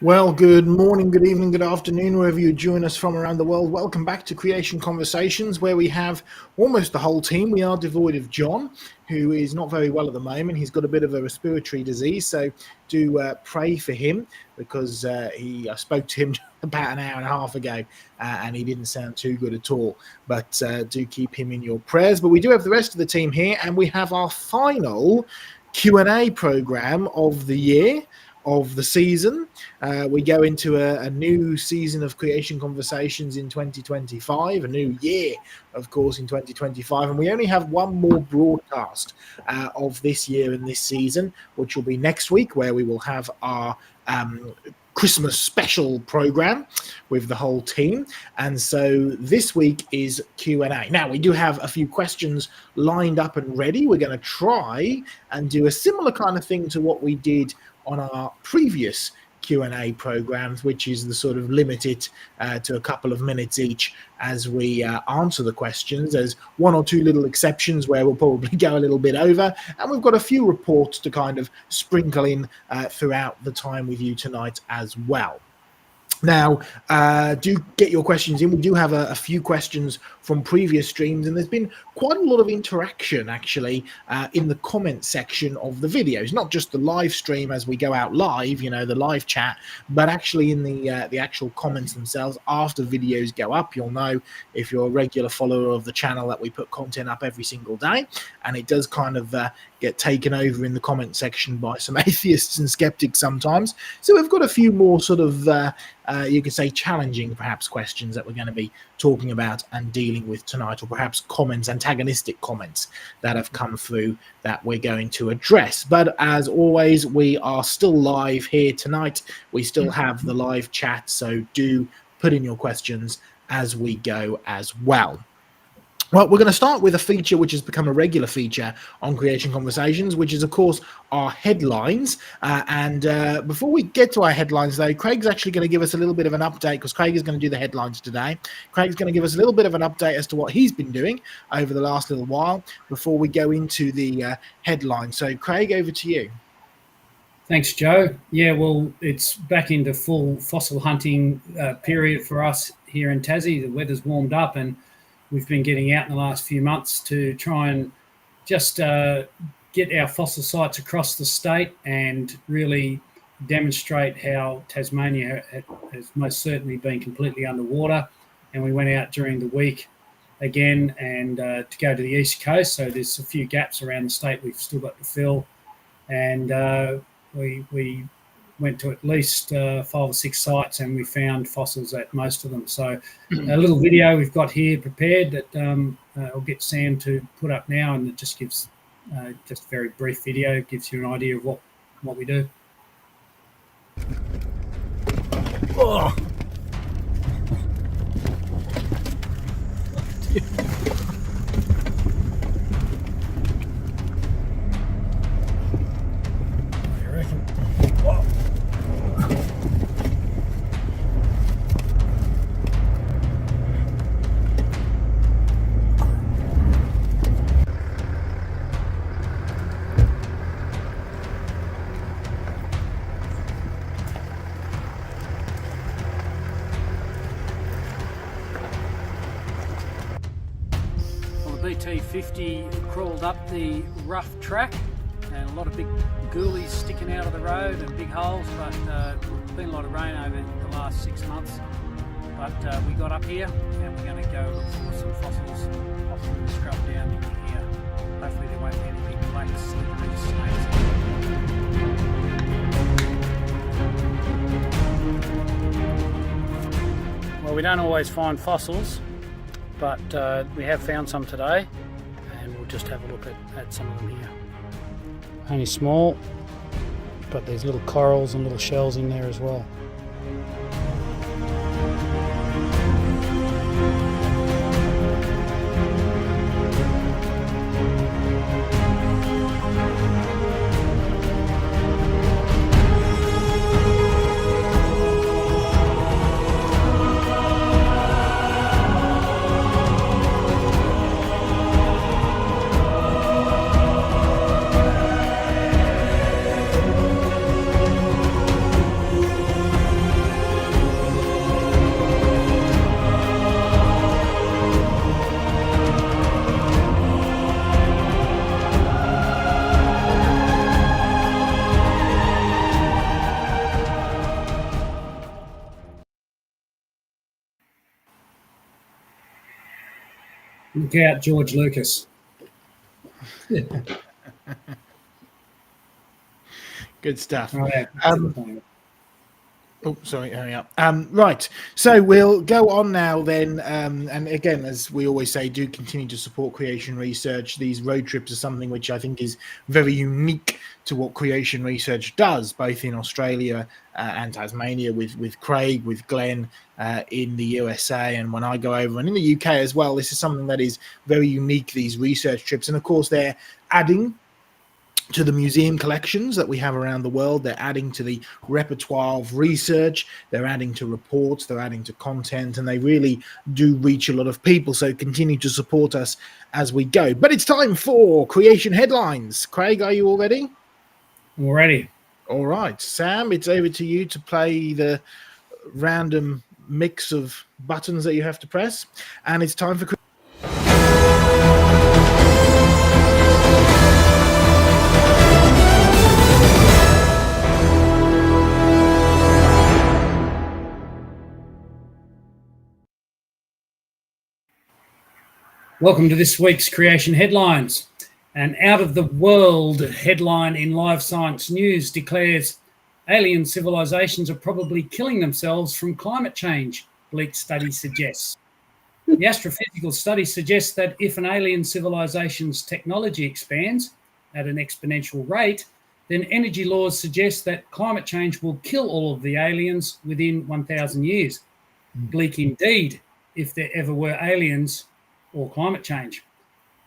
Well, good morning, good evening, good afternoon, wherever you join us from around the world. Welcome back to Creation Conversations, where we have almost the whole team. We are devoid of John, who is not very well at the moment. He's got a bit of a respiratory disease, so do pray for him because I spoke to him about an hour and a half ago, and he didn't sound too good at all. But do keep him in your prayers. But we do have the rest of the team here, and we have our final Q&A program of the year, of the season. We go into a new season of Creation Conversations in 2025, a new year, of course, in 2025. And we only have one more broadcast of this year and this season, which will be next week, where we will have our Christmas special program with the whole team. And so this week is Q&A. Now, we do have a few questions lined up and ready. We're going to try and do a similar kind of thing to what we did on our previous Q&A programs, which is the sort of limit it to a couple of minutes each as we answer the questions. There's one or two little exceptions where we'll probably go a little bit over, and we've got a few reports to kind of sprinkle in throughout the time with you tonight as well. Now, do get your questions in. We do have a few questions from previous streams, and there's been quite a lot of interaction, actually, in the comment section of the videos. Not just the live stream as we go out live, you know, the live chat, but actually in the actual comments themselves after videos go up. You'll know, if you're a regular follower of the channel, that we put content up every single day, and it does kind of get taken over in the comment section by some atheists and skeptics sometimes. So we've got a few more sort of you could say challenging perhaps questions that we're going to be talking about and dealing with tonight, or perhaps comments, antagonistic comments that have come through that we're going to address. But as always, we are still live here tonight. We still have the live chat, so do put in your questions as we go as well. Well, we're going to start with a feature which has become a regular feature on Creation Conversations, which is, of course, our headlines. Before we get to our headlines, though, Craig's actually going to give us a little bit of an update, because Craig is going to do the headlines today. Craig's going to give us a little bit of an update as to what he's been doing over the last little while before we go into the headlines. So, Craig, over to you. Thanks, Joe. Yeah, well, it's back into full fossil hunting period for us here in Tassie. The weather's warmed up, and we've been getting out in the last few months to try and just get our fossil sites across the state and really demonstrate how Tasmania has most certainly been completely underwater. And we went out during the week again and to go to the East Coast. So there's a few gaps around the state we've still got to fill. And we went to at least 5 or 6 sites, and we found fossils at most of them. So a little video we've got here prepared that I'll get Sam to put up now, and it just gives just a very brief video, gives you an idea of what we do. Oh. BT50 crawled up the rough track, and a lot of big ghoulies sticking out of the road and big holes, but there's been a lot of rain over the last 6 months. But we got up here, and we're going to go look for some fossils off the scrub down here. Hopefully there won't be any big black slippery snakes. Well, we don't always find fossils, but we have found some today, and we'll just have a look at some of them here. Only small, but there's little corals and little shells in there as well. Look out, George Lucas. Good stuff. Right, Oh, sorry, hurry up. Right, so we'll go on now then. And again, as we always say, do continue to support creation research. These road trips are something which I think is very unique to what creation research does, both in Australia and Tasmania with Craig, with Glenn in the USA, and when I go over, and in the UK as well. This is something that is very unique, these research trips. And of course, they're adding to the museum collections that we have around the world. They're adding to the repertoire of research, they're adding to reports, they're adding to content, and they really do reach a lot of people. So continue to support us as we go. But it's time for creation headlines. Craig, are you all ready? All ready. All right, Sam, it's over to you to play the random mix of buttons that you have to press, and it's time for Welcome to this week's Creation Headlines. An out-of-the-world headline in Live Science News declares alien civilizations are probably killing themselves from climate change, bleak study suggests. The astrophysical study suggests that if an alien civilization's technology expands at an exponential rate, then energy laws suggest that climate change will kill all of the aliens within 1,000 years. Bleak indeed, if there ever were aliens or climate change.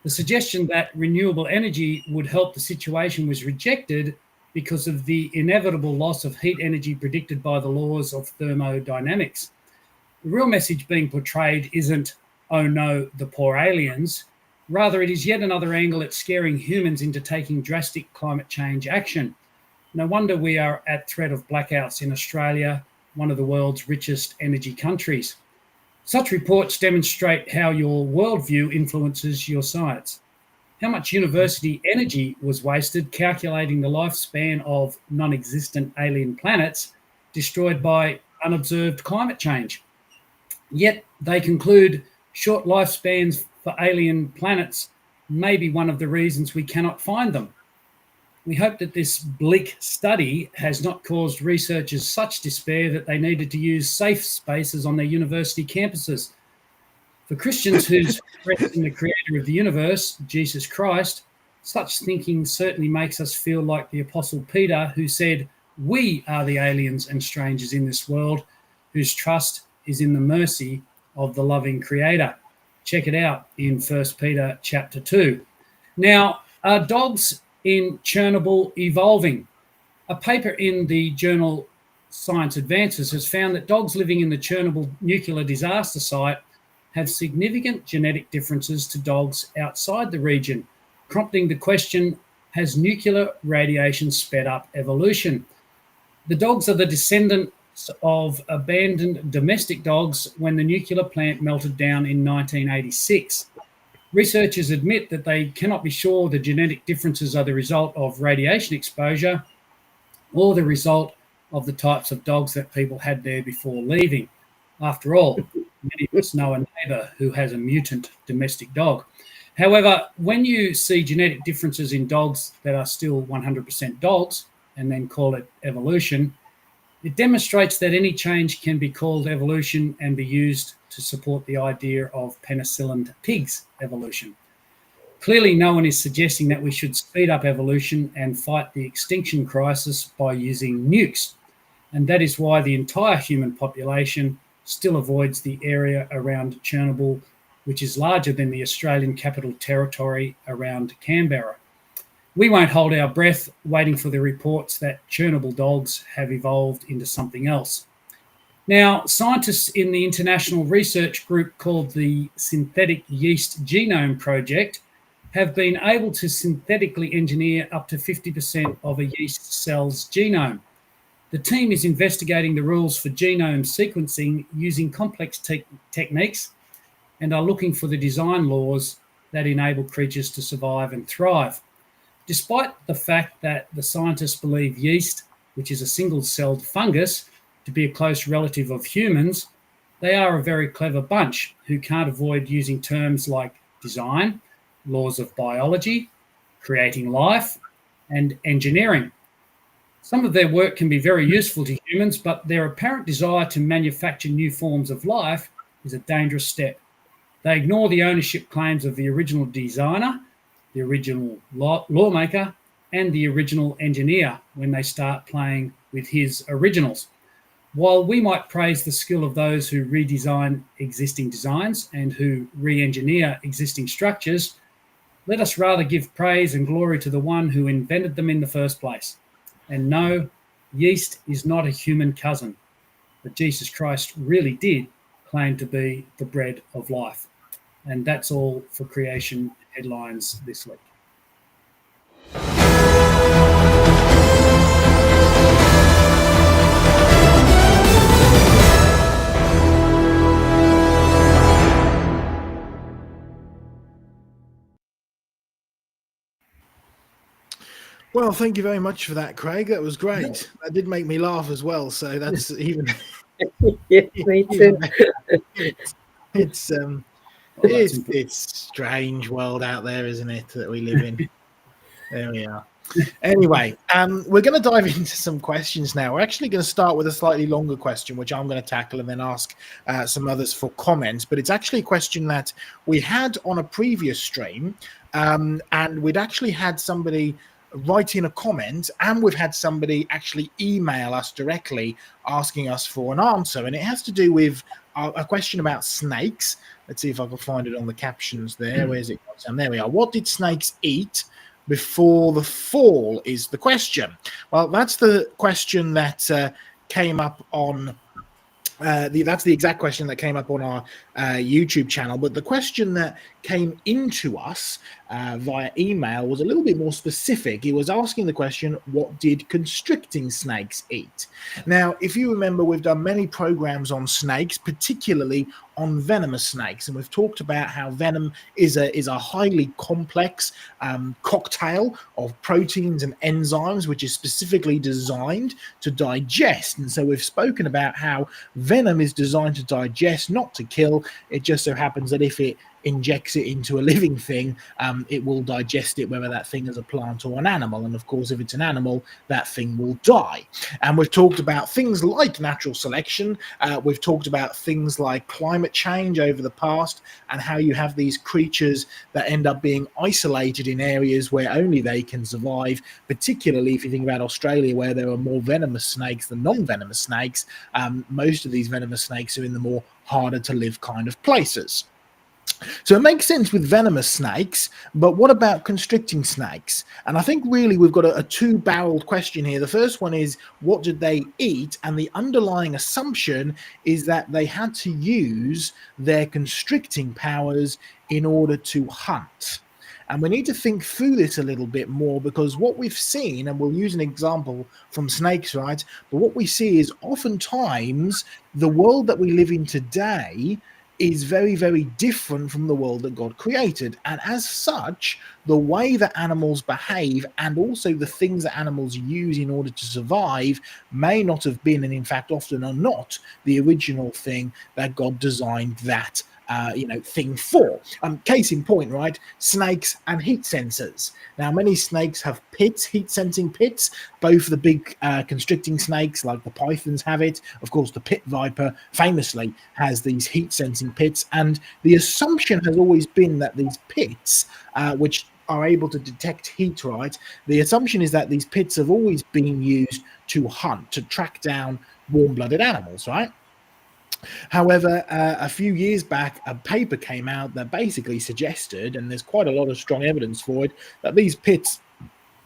The suggestion that renewable energy would help the situation was rejected because of the inevitable loss of heat energy predicted by the laws of thermodynamics. The real message being portrayed isn't, oh no, the poor aliens. Rather, it is yet another angle at scaring humans into taking drastic climate change action. No wonder we are at threat of blackouts in Australia, one of the world's richest energy countries. Such reports demonstrate how your worldview influences your science. How much university energy was wasted calculating the lifespan of non-existent alien planets destroyed by unobserved climate change. Yet they conclude short lifespans for alien planets may be one of the reasons we cannot find them. We hope that this bleak study has not caused researchers such despair that they needed to use safe spaces on their university campuses. For Christians whose trust in the creator of the universe, Jesus Christ, such thinking certainly makes us feel like the Apostle Peter, who said, "We are the aliens and strangers in this world, whose trust is in the mercy of the loving creator." Check it out in 1 Peter chapter 2. Now, are dogs in Chernobyl evolving? A paper in the journal Science Advances has found that dogs living in the Chernobyl nuclear disaster site have significant genetic differences to dogs outside the region, prompting the question, has nuclear radiation sped up evolution? The dogs are the descendants of abandoned domestic dogs when the nuclear plant melted down in 1986. Researchers admit that they cannot be sure the genetic differences are the result of radiation exposure or the result of the types of dogs that people had there before leaving. After all, many of us know a neighbour who has a mutant domestic dog. However, when you see genetic differences in dogs that are still 100% dogs and then call it evolution, it demonstrates that any change can be called evolution and be used to support the idea of penicillin pigs evolution. Clearly, no one is suggesting that we should speed up evolution and fight the extinction crisis by using nukes. And that is why the entire human population still avoids the area around Chernobyl, which is larger than the Australian Capital Territory around Canberra. We won't hold our breath waiting for the reports that Chernobyl dogs have evolved into something else. Now, scientists in the international research group called the Synthetic Yeast Genome Project have been able to synthetically engineer up to 50% of a yeast cell's genome. The team is investigating the rules for genome sequencing using complex techniques and are looking for the design laws that enable creatures to survive and thrive. Despite the fact that the scientists believe yeast, which is a single-celled fungus, to be a close relative of humans, they are a very clever bunch who can't avoid using terms like design, laws of biology, creating life, and engineering. Some of their work can be very useful to humans, but their apparent desire to manufacture new forms of life is a dangerous step. They ignore the ownership claims of the original designer, the original lawmaker, and the original engineer when they start playing with his originals. While we might praise the skill of those who redesign existing designs and who re-engineer existing structures, let us rather give praise and glory to the one who invented them in the first place. And no, yeast is not a human cousin, but Jesus Christ really did claim to be the bread of life. And that's all for creation headlines this week. Well, thank you very much for that, Craig. That was great. That did make me laugh as well. So that's even. Yeah, me too. It's strange world out there, isn't it, that we live in? There we are. Anyway, we're going to dive into some questions now. We're actually going to start with a slightly longer question, which I'm going to tackle and then ask some others for comments. But it's actually a question that we had on a previous stream, and we'd actually had somebody write in a comment, and we've had somebody actually email us directly asking us for an answer. And it has to do with a question about snakes. Let's see if I can find it on the captions there. Where's it? And there we are. What did snakes eat before the fall is the question. Well, that's the question that came up on that's the exact question that came up on our YouTube channel. But the question that came into us via email was a little bit more specific. He was asking the question, what did constricting snakes eat? Now, if you remember, we've done many programs on snakes, particularly on venomous snakes, and we've talked about how venom is a highly complex cocktail of proteins and enzymes, which is specifically designed to digest. And so we've spoken about how venom is designed to digest, not to kill. It just so happens that if it injects it into a living thing, it will digest it, whether that thing is a plant or an animal. And of course, if it's an animal, that thing will die. And we've talked about things like natural selection. We've talked about things like climate change over the past, and how you have these creatures that end up being isolated in areas where only they can survive, particularly if you think about Australia, where there are more venomous snakes than non-venomous snakes. Most of these venomous snakes are in the more harder to live kind of places. So it makes sense with venomous snakes, but what about constricting snakes? And I think really we've got a two-barreled question here. The first one is, what did they eat? And the underlying assumption is that they had to use their constricting powers in order to hunt. And we need to think through this a little bit more, because what we've seen, and we'll use an example from snakes, right? But what we see is oftentimes the world that we live in today is very, very different from the world that God created. And as such, the way that animals behave and also the things that animals use in order to survive may not have been, and in fact often are not, the original thing that God designed that thing for. Case in point, right? Snakes and heat sensors. Now, many snakes have pits, heat sensing pits. Both the big constricting snakes, like the pythons, have it. Of course, the pit viper famously has these heat sensing pits. And the assumption has always been that these pits, which are able to detect heat, right? The assumption is that these pits have always been used to hunt, to track down warm-blooded animals, right? However, a few years back, a paper came out that basically suggested, and there's quite a lot of strong evidence for it, that these pits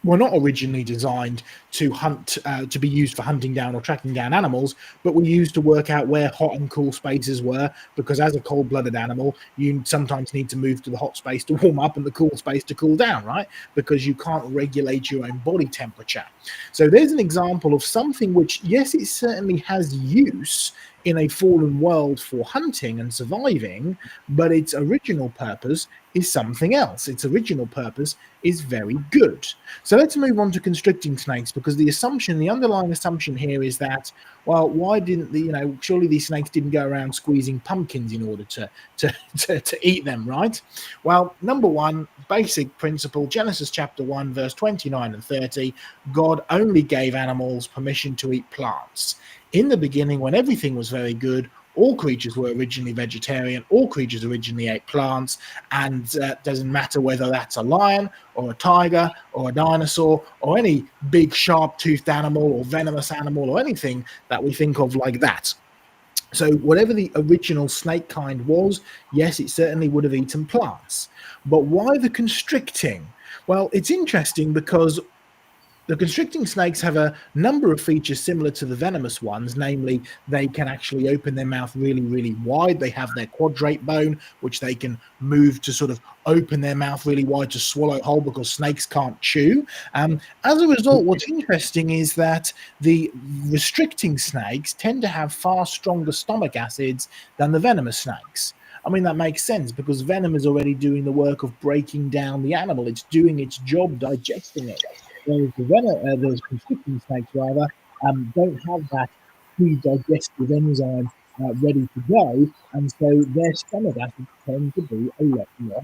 were not originally designed to hunt, to be used for hunting down or tracking down animals, but were used to work out where hot and cool spaces were, because as a cold-blooded animal, you sometimes need to move to the hot space to warm up and the cool space to cool down, right? Because you can't regulate your own body temperature. So there's an example of something which, yes, it certainly has use in a fallen world for hunting and surviving, but its original purpose is something else. Its original purpose is very good. So let's move on to constricting snakes, because the underlying assumption here is that, well, why didn't surely these snakes didn't go around squeezing pumpkins in order to eat them, right? Well, number one, basic principle, Genesis chapter 1, verse 29 and 30, God only gave animals permission to eat plants. In the beginning, when everything was very good, all creatures were originally vegetarian, all creatures originally ate plants, and doesn't matter whether that's a lion or a tiger or a dinosaur or any big sharp-toothed animal or venomous animal or anything that we think of like that. So whatever the original snake kind was, yes, it certainly would have eaten plants. But why the constricting? Well, it's interesting because the constricting snakes have a number of features similar to the venomous ones, namely they can actually open their mouth really, really wide. They have their quadrate bone, which they can move to sort of open their mouth really wide to swallow whole, because snakes can't chew. As a result, what's interesting is that the restricting snakes tend to have far stronger stomach acids than the venomous snakes. I mean, that makes sense because venom is already doing the work of breaking down the animal. It's doing its job digesting it. Whereas the constricting snakes, rather, don't have that pre-digestive enzyme ready to go, and so their stomach acids tend to be a lot stronger.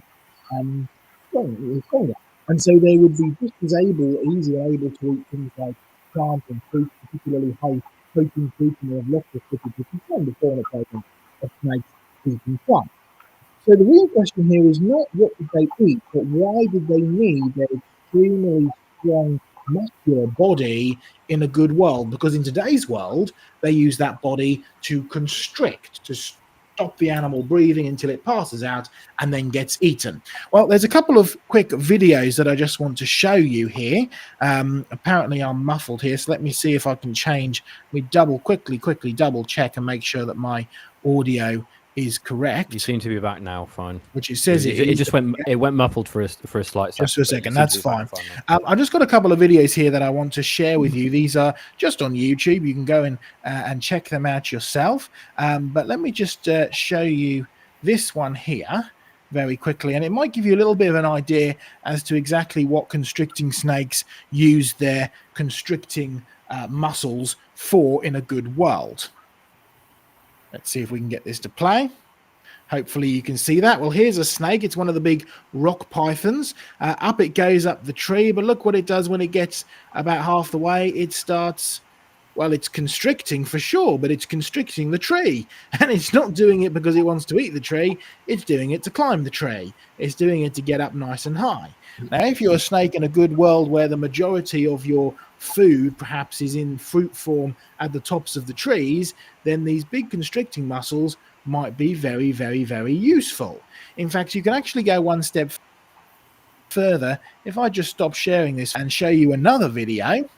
And so they would be just as easily able to eat things like plants and fruits, particularly high protein fruits, and they have lots of footage, which is from the fauna program of snakes eating plants. So the real question here is not what did they eat, but why did they need their extremely strong muscular body in a good world? Because in today's world, they use that body to constrict, to stop the animal breathing until it passes out and then gets eaten. Well, there's a couple of quick videos that I just want to show you here. Apparently I'm muffled here, so let me see if I can change. We quickly double check and make sure that my audio is correct. You seem to be back now, fine. Which it says it just went muffled for a slight second. Just for a second, that's fine. I've just got a couple of videos here that I want to share with you. These are just on YouTube. You can go and check them out yourself. But let me just show you this one here very quickly, and it might give you a little bit of an idea as to exactly what constricting snakes use their constricting muscles for in a good world. Let's see if we can get this to play. Hopefully you can see that. Well, here's a snake. It's one of the big rock pythons. Up it goes up the tree, but look what it does when it gets about half the way. It starts, well, it's constricting for sure, but it's constricting the tree. And it's not doing it because it wants to eat the tree. It's doing it to climb the tree. It's doing it to get up nice and high. Now, if you're a snake in a good world where the majority of your food perhaps is in fruit form at the tops of the trees, then these big constricting muscles might be very, very, very useful. In fact, you can actually go one step further. If I just stop sharing this and show you another video,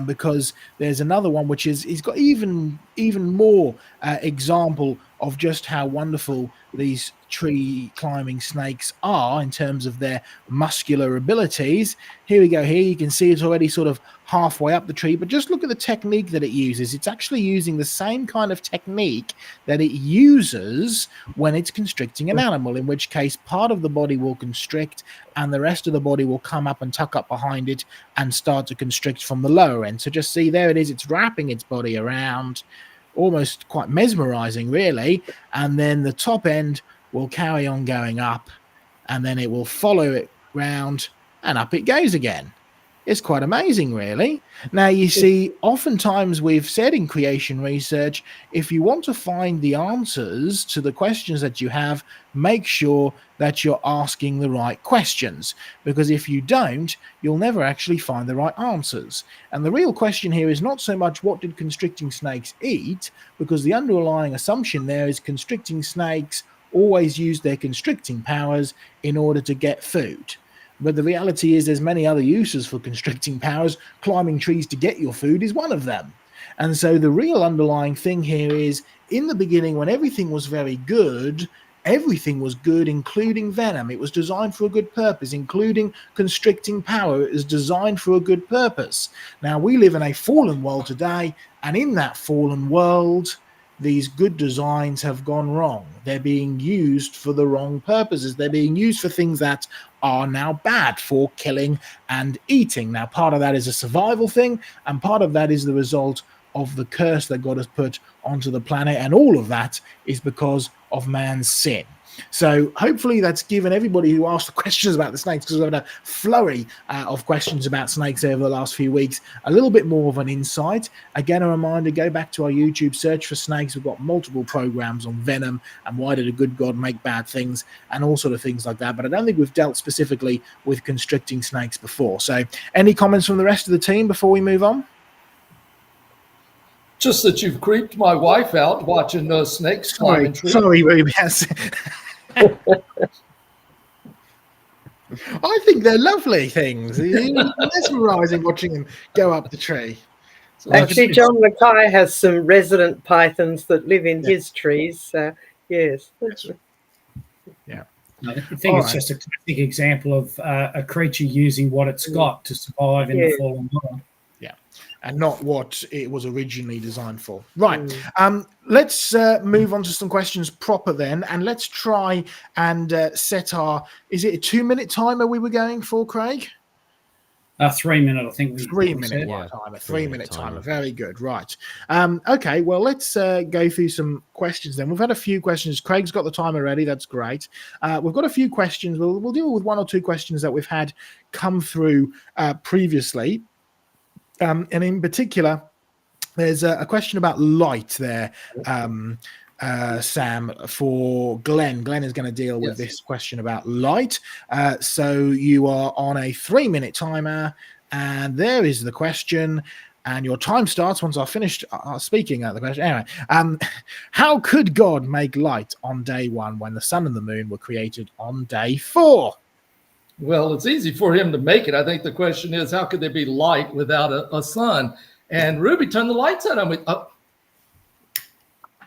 because there's another one which is got even more example of just how wonderful these tree climbing snakes are in terms of their muscular abilities. Here we go. Here you can see it's already sort of halfway up the tree, but just look at the technique that it uses. It's actually using the same kind of technique that it uses when it's constricting an animal, in which case part of the body will constrict and the rest of the body will come up and tuck up behind it and start to constrict from the lower end. So just see, there it is. It's wrapping its body around, almost quite mesmerizing, really. And then the top end will carry on going up, and then it will follow it round, and up it goes again. It's quite amazing, really. Now, you see, oftentimes we've said in creation research, if you want to find the answers to the questions that you have, make sure that you're asking the right questions, because if you don't, you'll never actually find the right answers. And the real question here is not so much what did constricting snakes eat, because the underlying assumption there is constricting snakes always use their constricting powers in order to get food. But the reality is there's many other uses for constricting powers. Climbing trees to get your food is one of them. And so the real underlying thing here is, in the beginning, when everything was very good, everything was good, including venom. It was designed for a good purpose, including constricting power. It was designed for a good purpose. Now, we live in a fallen world today, and in that fallen world, these good designs have gone wrong. They're being used for the wrong purposes. They're being used for things that are now bad, for killing and eating. Now, part of that is a survival thing, and part of that is the result of the curse that God has put onto the planet, and all of that is because of man's sin. So hopefully that's given everybody who asked the questions about the snakes, because we've had a flurry of questions about snakes over the last few weeks, a little bit more of an insight. Again, a reminder, go back to our YouTube, search for snakes. We've got multiple programs on venom and why did a good God make bad things and all sort of things like that. But I don't think we've dealt specifically with constricting snakes before. So any comments from the rest of the team before we move on? Just that you've creeped my wife out watching those snakes climbing trees. Sorry, Rubius. I think they're lovely things. It's mesmerising watching them go up the tree. So Actually, John Mackay has some resident pythons that live in his trees. So, yes. Yeah. I think it's just a classic example of a creature using what it's got to survive in the fallen world. And not what it was originally designed for. Right. Let's move on to some questions proper then. And let's try and set our... Is it a 2-minute timer we were going for, Craig? 3 minute, I think. 3 minute timer. 3 minute timer. Very good. Right. Okay. Well, let's go through some questions then. We've had a few questions. Craig's got the timer ready. That's great. We've got a few questions. We'll deal with one or two questions that we've had come through previously. And in particular, there's a question about light there, Sam, for Glenn. Glenn is going to deal with this question about light. So you are on a 3-minute timer, and there is the question. And your time starts once I've finished speaking at the question. Anyway, how could God make light on day 1 when the sun and the moon were created on day 4? Well, it's easy for him to make it. I think the question is, how could there be light without a sun? And Ruby, turn the lights on.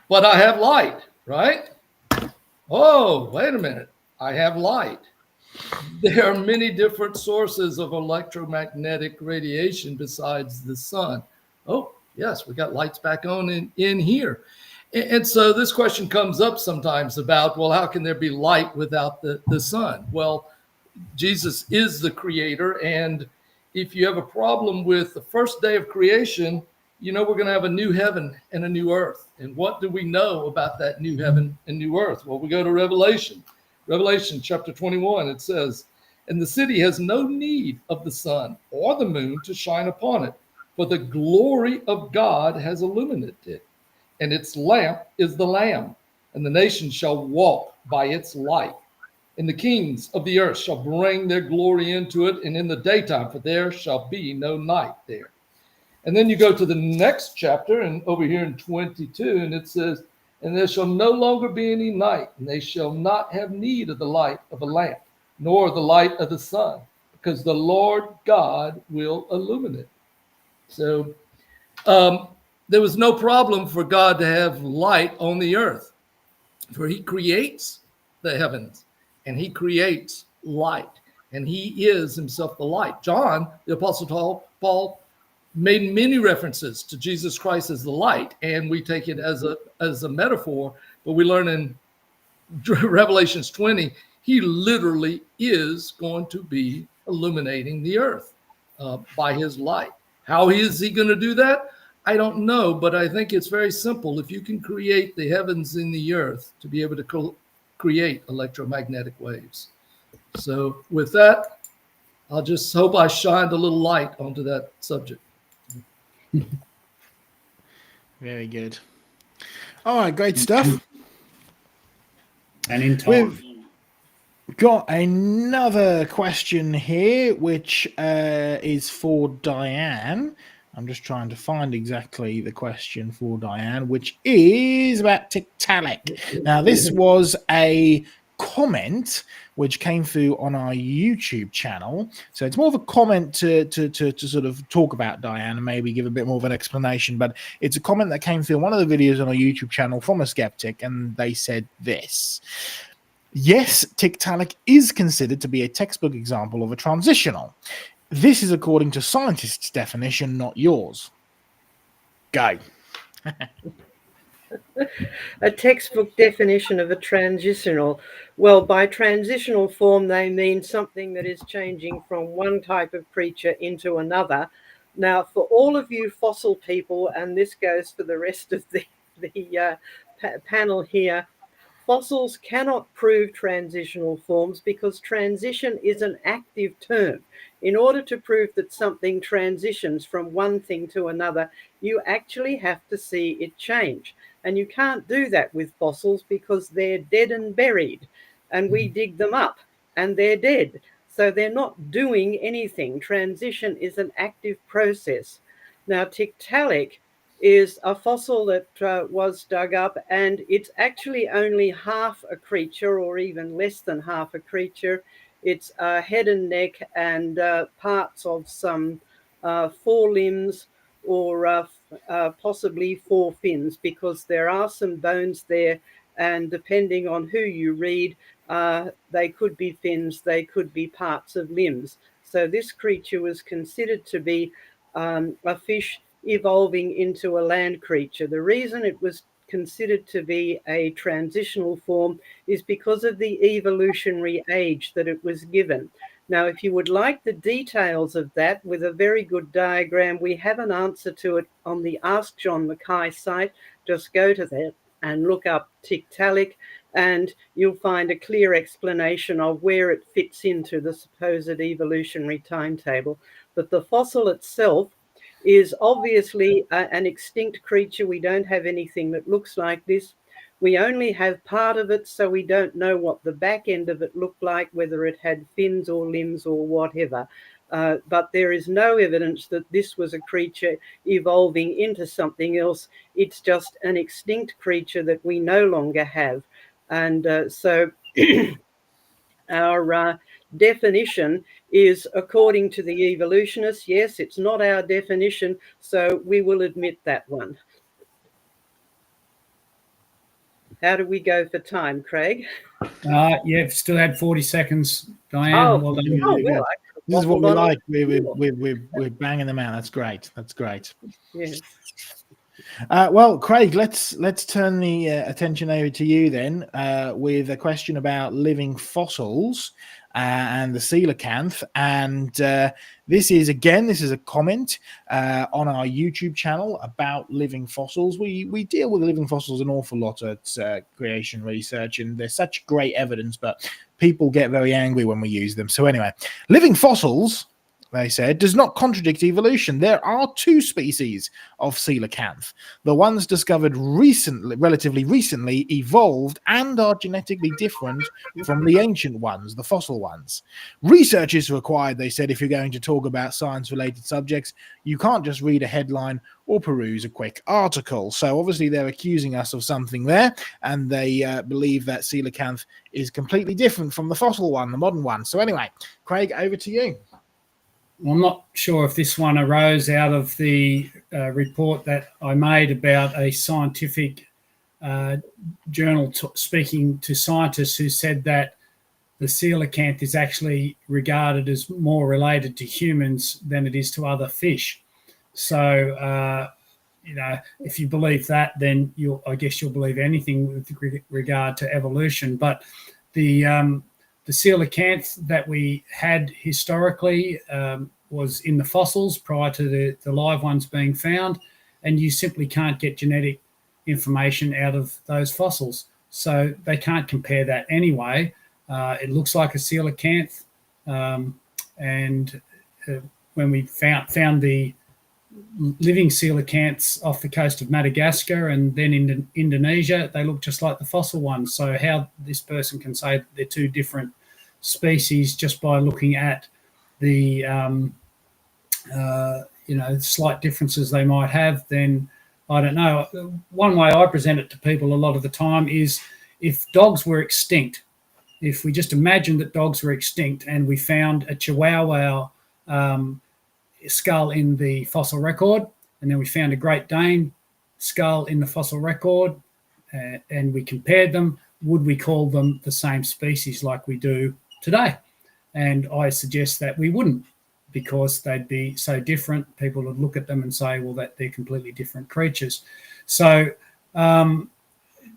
But I have light, right? Oh, wait a minute. I have light. There are many different sources of electromagnetic radiation besides the sun. Oh, yes, we got lights back on in here. And so this question comes up sometimes about, well, how can there be light without the sun? Well, Jesus is the creator, and if you have a problem with the first day of creation, you know we're going to have a new heaven and a new earth. And what do we know about that new heaven and new earth? Well, we go to Revelation chapter 21. It says, and the city has no need of the sun or the moon to shine upon it, for the glory of God has illuminated it, and its lamp is the Lamb, and the nations shall walk by its light. And the kings of the earth shall bring their glory into it, and in the daytime, for there shall be no night there. And then you go to the next chapter, and over here in 22, and it says, and there shall no longer be any night, and they shall not have need of the light of a lamp, nor the light of the sun, because the Lord God will illuminate. So there was no problem for God to have light on the earth, for he creates the heavens. And he creates light, and he is himself the light. John, the Apostle Paul, made many references to Jesus Christ as the light, and we take it as a metaphor. But we learn in Revelations 20, he literally is going to be illuminating the earth by his light. How is he going to do that? I don't know, but I think it's very simple. If you can create the heavens and the earth to be able to create electromagnetic waves. So with that, I'll just hope I shined a little light onto that subject. Very good. All right, great stuff. And in time. We've got another question here, which is for Diane. I'm just trying to find exactly the question for Diane, which is about Tiktaalik. Now, this was a comment which came through on our YouTube channel. So it's more of a comment to sort of talk about Diane and maybe give a bit more of an explanation. But it's a comment that came through one of the videos on our YouTube channel from a skeptic, and they said this. Yes, Tiktaalik is considered to be a textbook example of a transitional. This is according to scientists' definition, not yours. Go. A textbook definition of a transitional. Well, by transitional form, they mean something that is changing from one type of creature into another. Now, for all of you fossil people, and this goes for the rest of the panel here, fossils cannot prove transitional forms because transition is an active term. In order to prove that something transitions from one thing to another, you actually have to see it change. And you can't do that with fossils because they're dead and buried, and we dig them up and they're dead. So they're not doing anything. Transition is an active process. Now, Tiktaalik is a fossil that was dug up, and it's actually only half a creature, or even less than half a creature. It's head and neck and parts of some forelimbs, or possibly four fins, because there are some bones there, and depending on who you read, they could be fins, they could be parts of limbs. So this creature was considered to be a fish evolving into a land creature. The reason it was considered to be a transitional form is because of the evolutionary age that it was given. Now, if you would like the details of that with a very good diagram, we have an answer to it on the Ask John Mackay site. Just go to that and look up Tiktaalik, and you'll find a clear explanation of where it fits into the supposed evolutionary timetable. But the fossil itself is obviously an extinct creature. We don't have anything that looks like this. We only have part of it, so we don't know what the back end of it looked like, whether it had fins or limbs or whatever. But there is no evidence that this was a creature evolving into something else. It's just an extinct creature that we no longer have. And so our definition is according to the evolutionists. Yes, it's not our definition, so we will admit that one. How do we go for time, Craig? Yeah, still had 40 seconds, Diane. Oh, Well done. oh well, This is what we waffled on. like. We're banging them out. That's great. That's great. Yes. Well, Craig, let's turn the attention over to you then with a question about living fossils and the coelacanth. And this is a comment on our YouTube channel about living fossils. We deal with living fossils an awful lot at Creation Research, and there's such great evidence, but people get very angry when we use them. So anyway, living fossils, they said, does not contradict evolution. There are two species of coelacanth. The ones discovered relatively recently, evolved and are genetically different from the ancient ones, the fossil ones. Research is required, they said, if you're going to talk about science-related subjects. You can't just read a headline or peruse a quick article. So obviously they're accusing us of something there, and they believe that coelacanth is completely different from the fossil one, the modern one. So anyway, Craig, over to you. I'm not sure if this one arose out of the report that I made about a scientific journal speaking to scientists who said that the coelacanth is actually regarded as more related to humans than it is to other fish. So, if you believe that, then I guess you'll believe anything with regard to evolution. But the coelacanth that we had historically was in the fossils prior to the live ones being found, and you simply can't get genetic information out of those fossils. So they can't compare that anyway. It looks like a coelacanth, and when we found the living coelacanths off the coast of Madagascar and then in Indonesia, they look just like the fossil ones. So how this person can say that they're two different species just by looking at the slight differences they might have, then I don't know. One way I present it to people a lot of the time is, if dogs were extinct, if we just imagine that dogs were extinct and we found a Chihuahua skull in the fossil record, and then we found a Great Dane skull in the fossil record, and we compared them, would we call them the same species like we do today? And I suggest that we wouldn't, because they'd be so different. People would look at them and say, well, that they're completely different creatures. So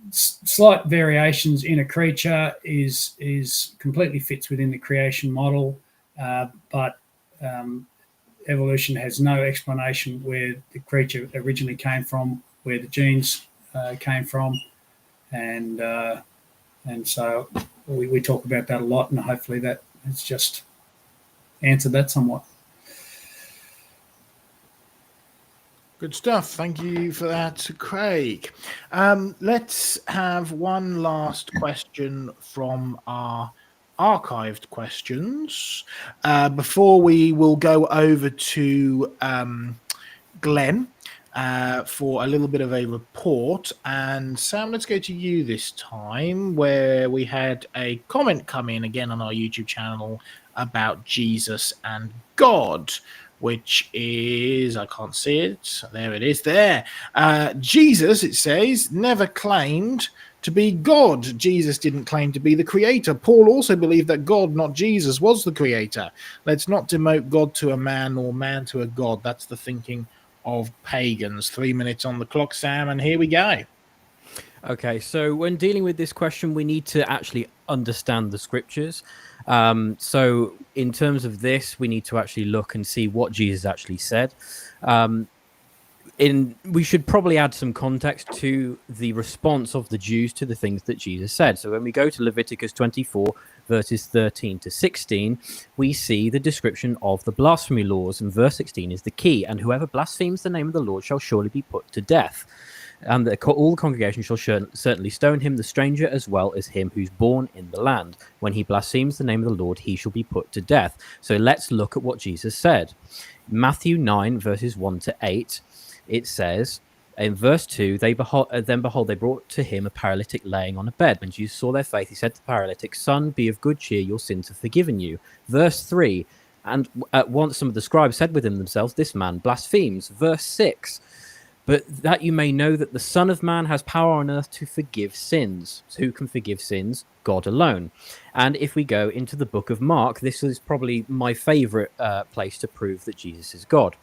Slight variations in a creature is completely fits within the creation model, but evolution has no explanation where the creature originally came from, where the genes came from, and so we talk about that a lot, and hopefully that has just answered that somewhat. Good stuff. Thank you for that, Craig. Let's have one last question from our archived questions before we will go over to Glenn for a little bit of a report. And Sam, let's go to you this time, where we had a comment come in again on our YouTube channel about Jesus and God, which is, I can't see it. There it is there. Jesus, it says, never claimed to be God. Jesus didn't claim to be the creator. Paul also believed that God, not Jesus, was the creator. Let's not demote God to a man or man to a God. That's the thinking of pagans. 3 minutes on the clock, Sam, and here we go. Okay, so when dealing with this question, we need to actually understand the scriptures. So in terms of this, we need to actually look and see what Jesus actually said. We should probably add some context to the response of the Jews to the things that Jesus said. So when we go to Leviticus 24, verses 13 to 16, we see the description of the blasphemy laws, and verse 16 is the key. And whoever blasphemes the name of the Lord shall surely be put to death. And all the congregation shall certainly stone him, the stranger as well as him who's born in the land. When he blasphemes the name of the Lord, he shall be put to death. So let's look at what Jesus said. Matthew 9, verses 1 to 8, it says, in verse 2, then behold, they brought to him a paralytic laying on a bed. When Jesus saw their faith, he said to the paralytic, Son, be of good cheer, your sins are forgiven you. Verse 3, and at once some of the scribes said within themselves, this man blasphemes. Verse 6, but that you may know that the Son of Man has power on earth to forgive sins. So who can forgive sins? God alone. And if we go into the book of Mark, this is probably my favorite place to prove that Jesus is God.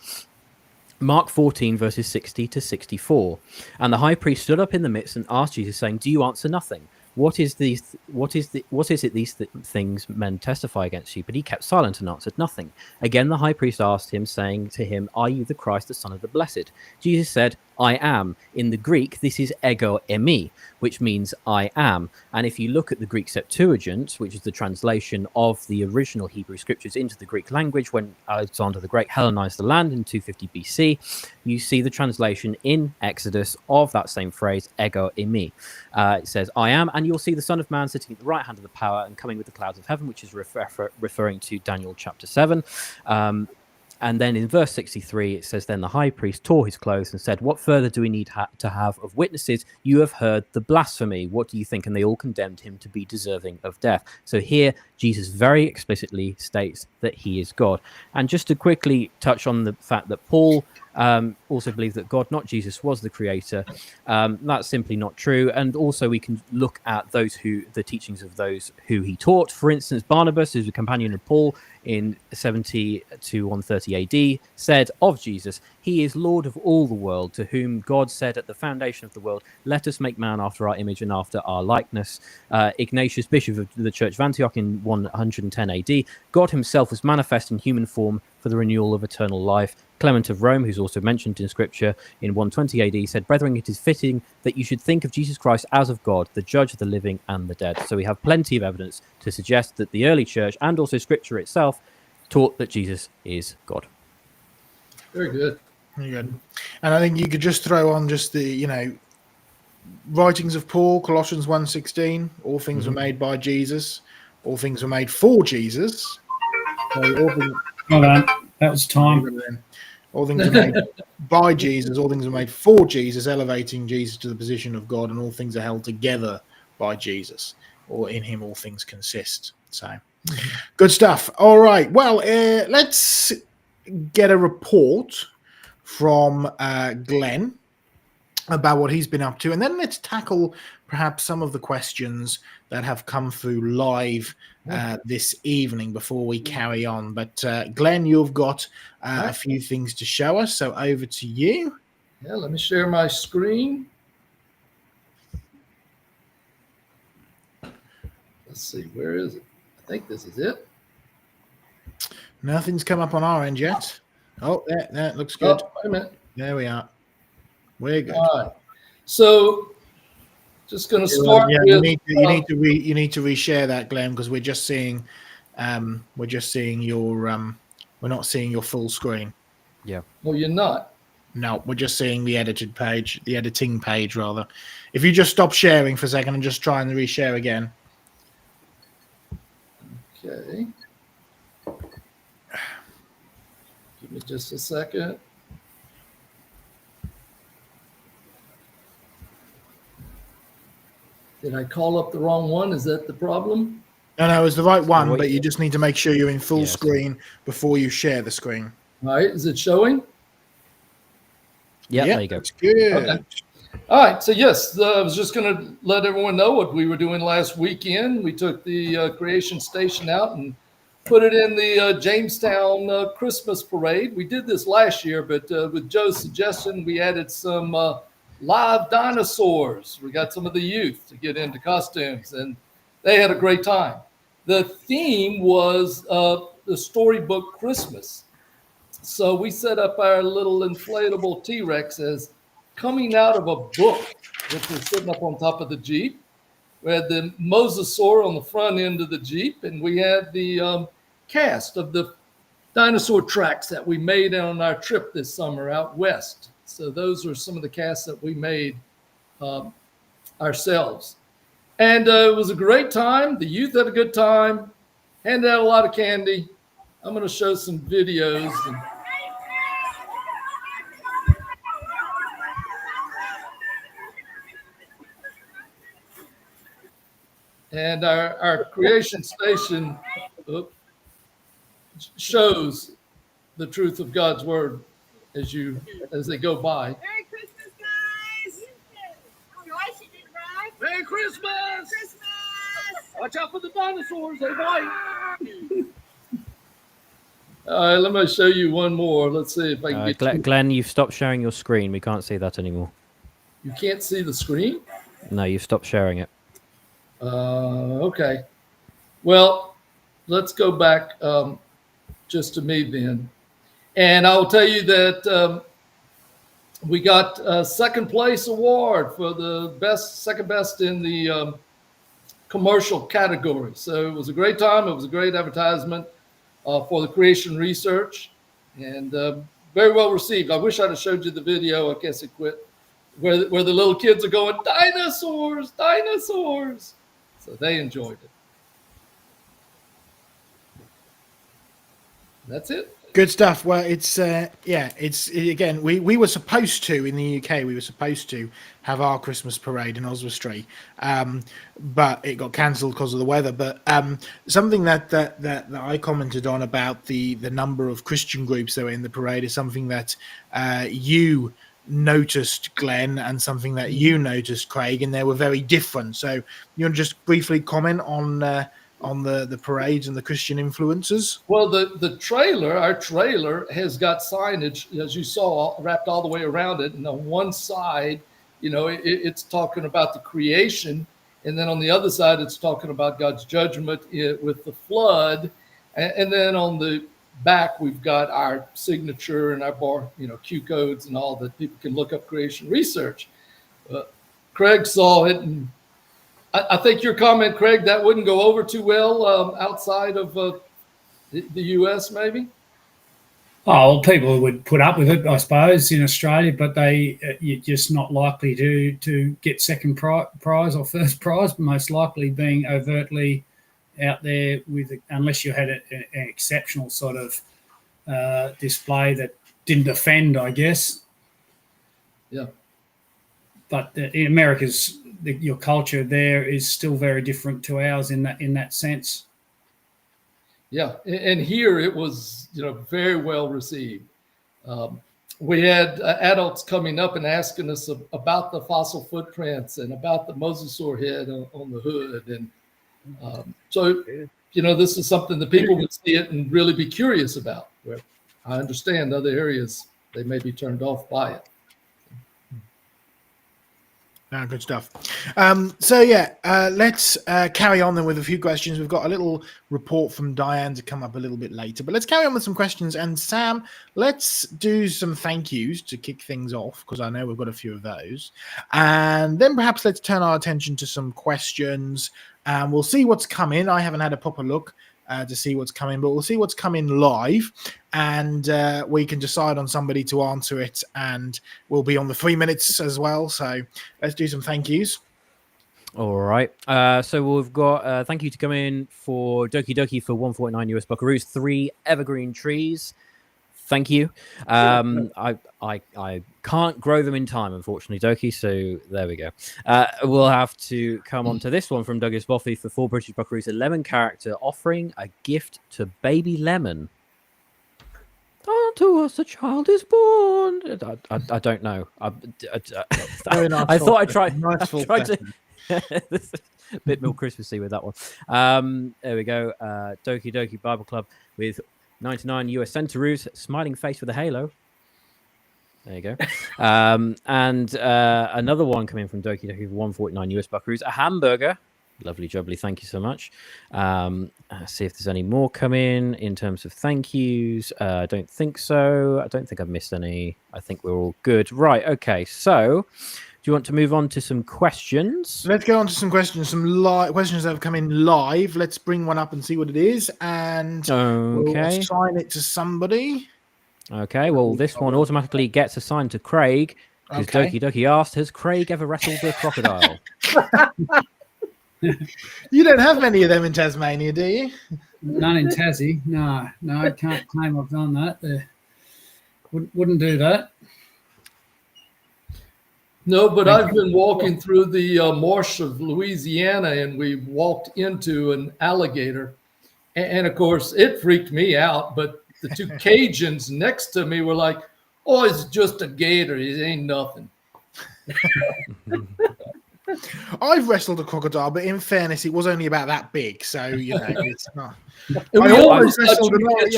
Mark 14, verses 60 to 64. And the high priest stood up in the midst and asked Jesus, saying, do you answer nothing? What is it these things men testify against you? But he kept silent and answered nothing. Again the high priest asked him, saying to him, are you the Christ, the Son of the Blessed? Jesus said, I am. In the Greek, this is ego eimi, which means I am. And if you look at the Greek Septuagint, which is the translation of the original Hebrew scriptures into the Greek language when Alexander the Great Hellenized the land in 250 BC, you see the translation in Exodus of that same phrase, ego eimi. It says, I am, and you'll see the Son of Man sitting at the right hand of the power and coming with the clouds of heaven, which is referring to Daniel chapter 7. And then in verse 63, it says, then the high priest tore his clothes and said, what further do we need to have of witnesses? You have heard the blasphemy. What do you think? And they all condemned him to be deserving of death. So here, Jesus very explicitly states that he is God. And just to quickly touch on the fact that Paul also believed that God, not Jesus, was the creator. That's simply not true. And also we can look at the teachings of those who he taught. For instance, Barnabas, who's a companion of Paul in 70 to 130 AD, said of Jesus, he is Lord of all the world, to whom God said at the foundation of the world, let us make man after our image and after our likeness. Ignatius, bishop of the Church of Antioch in 110 AD, God himself was manifest in human form for the renewal of eternal life. Clement of Rome, who's also mentioned in Scripture in 120 AD, said, brethren, it is fitting that you should think of Jesus Christ as of God, the judge of the living and the dead. So we have plenty of evidence to suggest that the early church and also Scripture itself taught that Jesus is God. Very good. Very good. And I think you could just throw on just the, writings of Paul, Colossians 1:16, all things were made by Jesus, all things were made for Jesus. So Well done. That was time. all things are made by Jesus, all things are made for Jesus, elevating Jesus to the position of God, and all things are held together by Jesus, or in him all things consist. So good stuff. All right. Well, let's get a report from Glenn about what he's been up to, and then let's tackle perhaps some of the questions that have come through live this evening before we carry on. But Glenn, you've got a few things to show us, so over to you. Yeah, let me share my screen. Let's see, where is it? I think this is it. Nothing's come up on our end yet. Oh, that looks good. Oh, wait a minute. There we are. We're good. All right. So just going to start with. You need to reshare that, Glenn, because we're just seeing your we're not seeing your full screen. Yeah. Well, you're not. No, we're just seeing the edited page, the editing page rather. If you just stop sharing for a second and just try and reshare again. Okay. Give me just a second. Did I call up the wrong one? Is that the problem? No, it was the right one, but you just need to make sure you're in full screen before you share the screen. All right. Is it showing? Yeah, there you go. That's good. Okay. All right. So, yes, I was just going to let everyone know what we were doing last weekend. We took the Creation Station out and put it in the Jamestown Christmas parade. We did this last year, but with Joe's suggestion, we added some live dinosaurs. We got some of the youth to get into costumes, and they had a great time. The theme was the storybook Christmas. So we set up our little inflatable T-Rex as coming out of a book, which was sitting up on top of the Jeep. We had the mosasaur on the front end of the Jeep, and we had the cast of the dinosaur tracks that we made on our trip this summer out west. So those are some of the casts that we made ourselves. And it was a great time. The youth had a good time, handed out a lot of candy. I'm going to show some videos. And our Creation Station shows the truth of God's word as they go by. Merry Christmas, guys! Joyce, you did right. Merry Christmas! Merry Christmas! Watch out for the dinosaurs, they bite. All right, let me show you one more. Let's see if I can get Glenn, you've stopped sharing your screen. We can't see that anymore. You can't see the screen? No, you've stopped sharing it. Okay. Well, let's go back just to me then. And I'll tell you that we got a second place award for the second best in the commercial category. So it was a great time. It was a great advertisement for the creation research, and very well received. I wish I'd have showed you the video. I guess it quit. Where the little kids are going, dinosaurs, dinosaurs. So they enjoyed it. That's it. Good stuff. Well, it's again, we were supposed to in the UK. We were supposed to have our Christmas parade in Oswestry, but it got cancelled because of the weather. But something that I commented on about the number of Christian groups that were in the parade is something that you noticed, Glenn, and something that you noticed, Craig, and they were very different. So you want to just briefly comment on the parades and the Christian influences? Well, our trailer has got signage, as you saw, wrapped all the way around it. And on one side, it's talking about the creation. And then on the other side, it's talking about God's judgment with the flood. And then on the back, we've got our signature and our Q codes and all that people can look up creation research. Craig saw it, and I think your comment, Craig, that wouldn't go over too well outside of the US, maybe? Oh, well, people would put up with it, I suppose, in Australia, but you're just not likely to get second prize or first prize, most likely being overtly out there unless you had an exceptional sort of display that didn't offend, I guess. Yeah. But in America's, your culture there is still very different to ours in that sense. Yeah, and here it was, very well received. We had adults coming up and asking us about the fossil footprints and about the mosasaur head on the hood, and so this is something that people would see it and really be curious about. Where I understand other areas they may be turned off by it. No, good stuff. Let's carry on then with a few questions. We've got a little report from Diane to come up a little bit later, but let's carry on with some questions. And Sam, let's do some thank yous to kick things off, because I know we've got a few of those. And then perhaps let's turn our attention to some questions, and we'll see what's come in. I haven't had a proper look to see what's coming, but we'll see what's coming live, and we can decide on somebody to answer it, and we'll be on the 3 minutes as well. So let's do some thank yous. All right. So we've got thank you to come in for Doki Doki for 149 US Buckaroos, 3 evergreen trees. Thank you. I can't grow them in time, unfortunately, Doki. So there we go. We'll have to come on to this one from Douglas Boffey for 4 British Buckaroos, 11 character, offering a gift to baby Lemon. Unto us a child is born. I don't know. I thought I tried. I tried to. A bit more Christmassy with that one. There we go. Doki Doki Bible Club with 99 US Centaurus, smiling face with a halo. There you go. And another one coming from Doki Doki for 149 US Buckaroos, a hamburger. Lovely jubbly, thank you so much. See if there's any more come in terms of thank yous. I don't think so. I don't think I've missed any. I think we're all good. Right, okay. So do you want to move on to some questions? Let's go on to some questions, questions that have come in live. Let's bring one up and see what it is, and we'll assign it to somebody. Okay, well, this one automatically gets assigned to Craig, because Doki Doki asked, has Craig ever wrestled a crocodile? You don't have many of them in Tasmania, do you? None in Tassie. No, I can't claim I've done that. Wouldn't do that. No, but I've been walking through the marsh of Louisiana, and we walked into an alligator. And of course, it freaked me out. But the 2 Cajuns next to me were like, oh, it's just a gator. It ain't nothing. I've wrestled a crocodile, but in fairness, it was only about that big. So, you know, it's not. I almost wrestled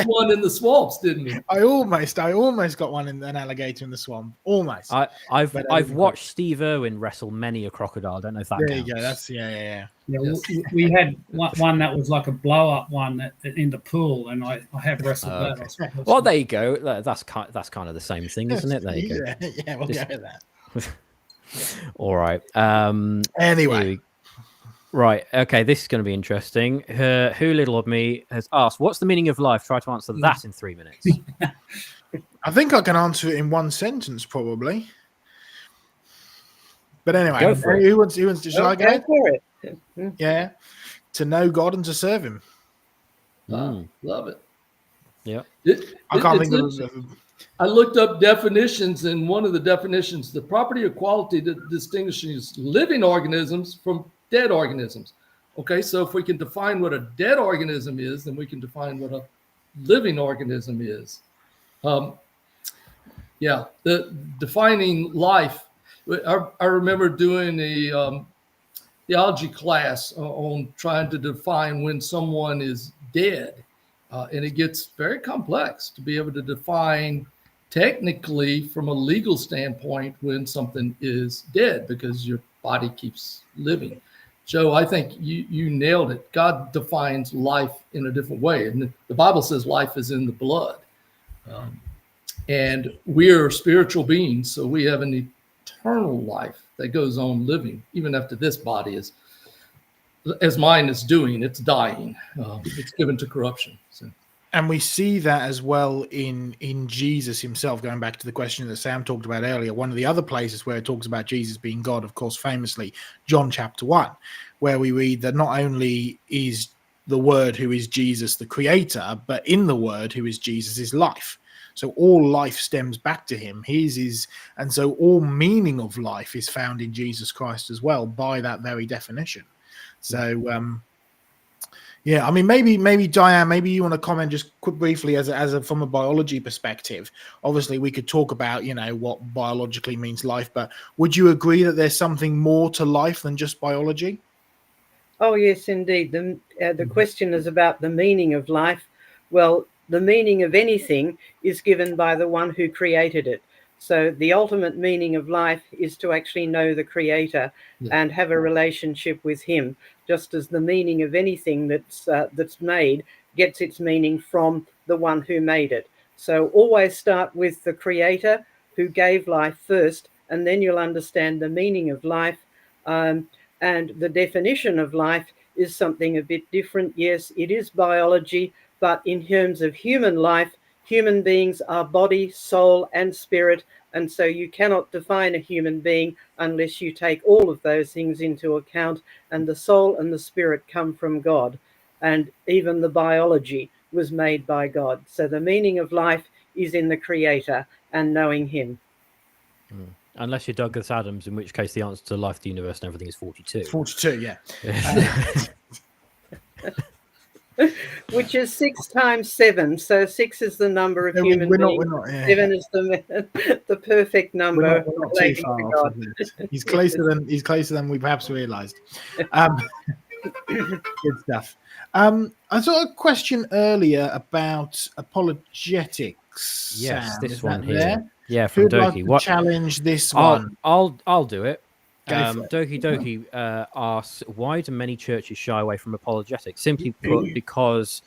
one in the swamps, didn't we? I almost got one in an alligator in the swamp. Almost. I've watched Steve Irwin wrestle many a crocodile. I don't know if that there counts. You go. That's yeah. Yes. We had one that was like a blow up one in the pool, and I have wrestled that. I suppose. Well, there you go. That's kind of the same thing, isn't it? There you go. Yeah, we'll go with that. All right. Anyway. Right. Okay. This is going to be interesting. Who Little of Me has asked, what's the meaning of life? Try to answer that in 3 minutes. I think I can answer it in one sentence, probably. But anyway, who wants to shall I go? For it. Yeah. To know God and to serve him. Love it. Yeah. I can't think of I looked up definitions, and one of the definitions, the property or quality that distinguishes living organisms from dead organisms. Okay, so if we can define what a dead organism is, then we can define what a living organism is. The defining life. I remember doing a theology class on trying to define when someone is dead. And it gets very complex to be able to define technically from a legal standpoint when something is dead, because your body keeps living. Joe, I think you nailed it. God defines life in a different way. And the Bible says life is in the blood. And we're spiritual beings, so we have an eternal life that goes on living, even after this body is, as mine is doing, it's dying. It's given to corruption. So. And we see that as well in Jesus himself, going back to the question that Sam talked about earlier. One of the other places where it talks about Jesus being God, of course, famously, John chapter 1, where we read that not only is the Word, who is Jesus, the creator, but in the Word, who is Jesus, is life. So all life stems back to him. And so all meaning of life is found in Jesus Christ as well, by that very definition. So, I mean, maybe Diane, maybe you want to comment just briefly from a biology perspective. Obviously, we could talk about, what biologically means life, but would you agree that there's something more to life than just biology? Oh, yes, indeed. The question is about the meaning of life. Well, the meaning of anything is given by the one who created it. So the ultimate meaning of life is to actually know the Creator and have a relationship with Him, just as the meaning of anything that's made gets its meaning from the one who made it. So always start with the Creator who gave life first, and then you'll understand the meaning of life. And the definition of life is something a bit different. Yes, it is biology, but in terms of human life, human beings are body, soul, and spirit. And so you cannot define a human being unless you take all of those things into account. And the soul and the spirit come from God. And even the biology was made by God. So the meaning of life is in the Creator and knowing Him. Unless you're Douglas Adams, in which case the answer to life, the universe, and everything is 42. 42, yeah. Which is 6 times 7. So 6 is the number of human beings. Yeah. 7 is the perfect number. We're not too far off of this. He's closer than we perhaps realised. Good stuff. I saw a question earlier about apologetics. Yes, Sam. this Is one that here. there? Yeah, from Who'd like Doki. to What challenge this one? I'll do it. Go for it. Doki asks, why do many churches shy away from apologetics? Simply put, because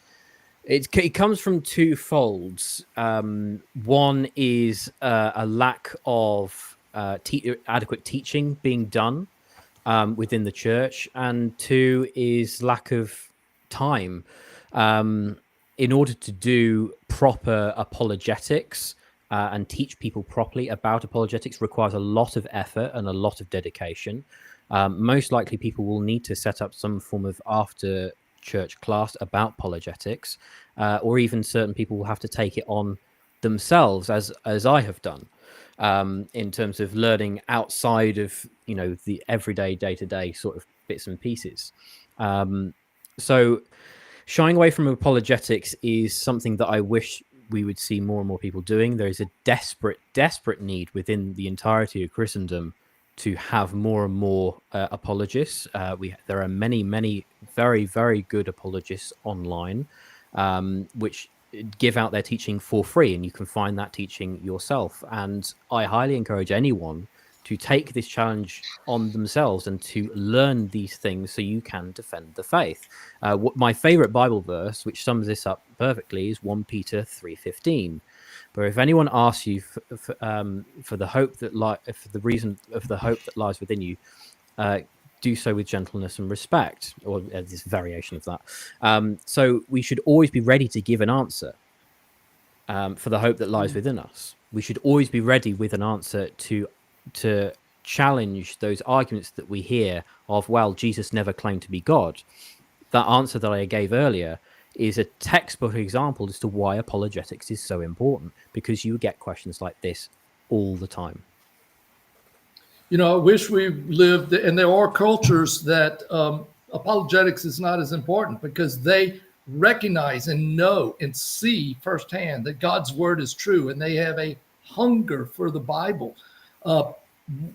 it comes from two folds. One is a lack of adequate teaching being done within the church, and two is lack of time. In order to do proper apologetics and teach people properly about apologetics requires a lot of effort and a lot of dedication. Most likely people will need to set up some form of after church class about apologetics, or even certain people will have to take it on themselves, as I have done, in terms of learning outside of the everyday day-to-day sort of bits and pieces. So shying away from apologetics is something that I wish we would see more and more people doing. There is a desperate need within the entirety of Christendom to have more and more apologists. There are many very, very good apologists online, which give out their teaching for free, and you can find that teaching yourself. And I highly encourage anyone to take this challenge on themselves and to learn these things so you can defend the faith. My favorite Bible verse, which sums this up perfectly, is 1 Peter 3:15, where if anyone asks you for the hope that for the reason of the hope that lies within you, do so with gentleness and respect, or this variation of that. So we should always be ready to give an answer for the hope that lies within us. We should always be ready with an answer to challenge those arguments that we hear of, well, Jesus never claimed to be God. That answer that I gave earlier is a textbook example as to why apologetics is so important, because you get questions like this all the time. I wish we lived, and there are cultures that apologetics is not as important because they recognize and know and see firsthand that God's word is true, and they have a hunger for the Bible.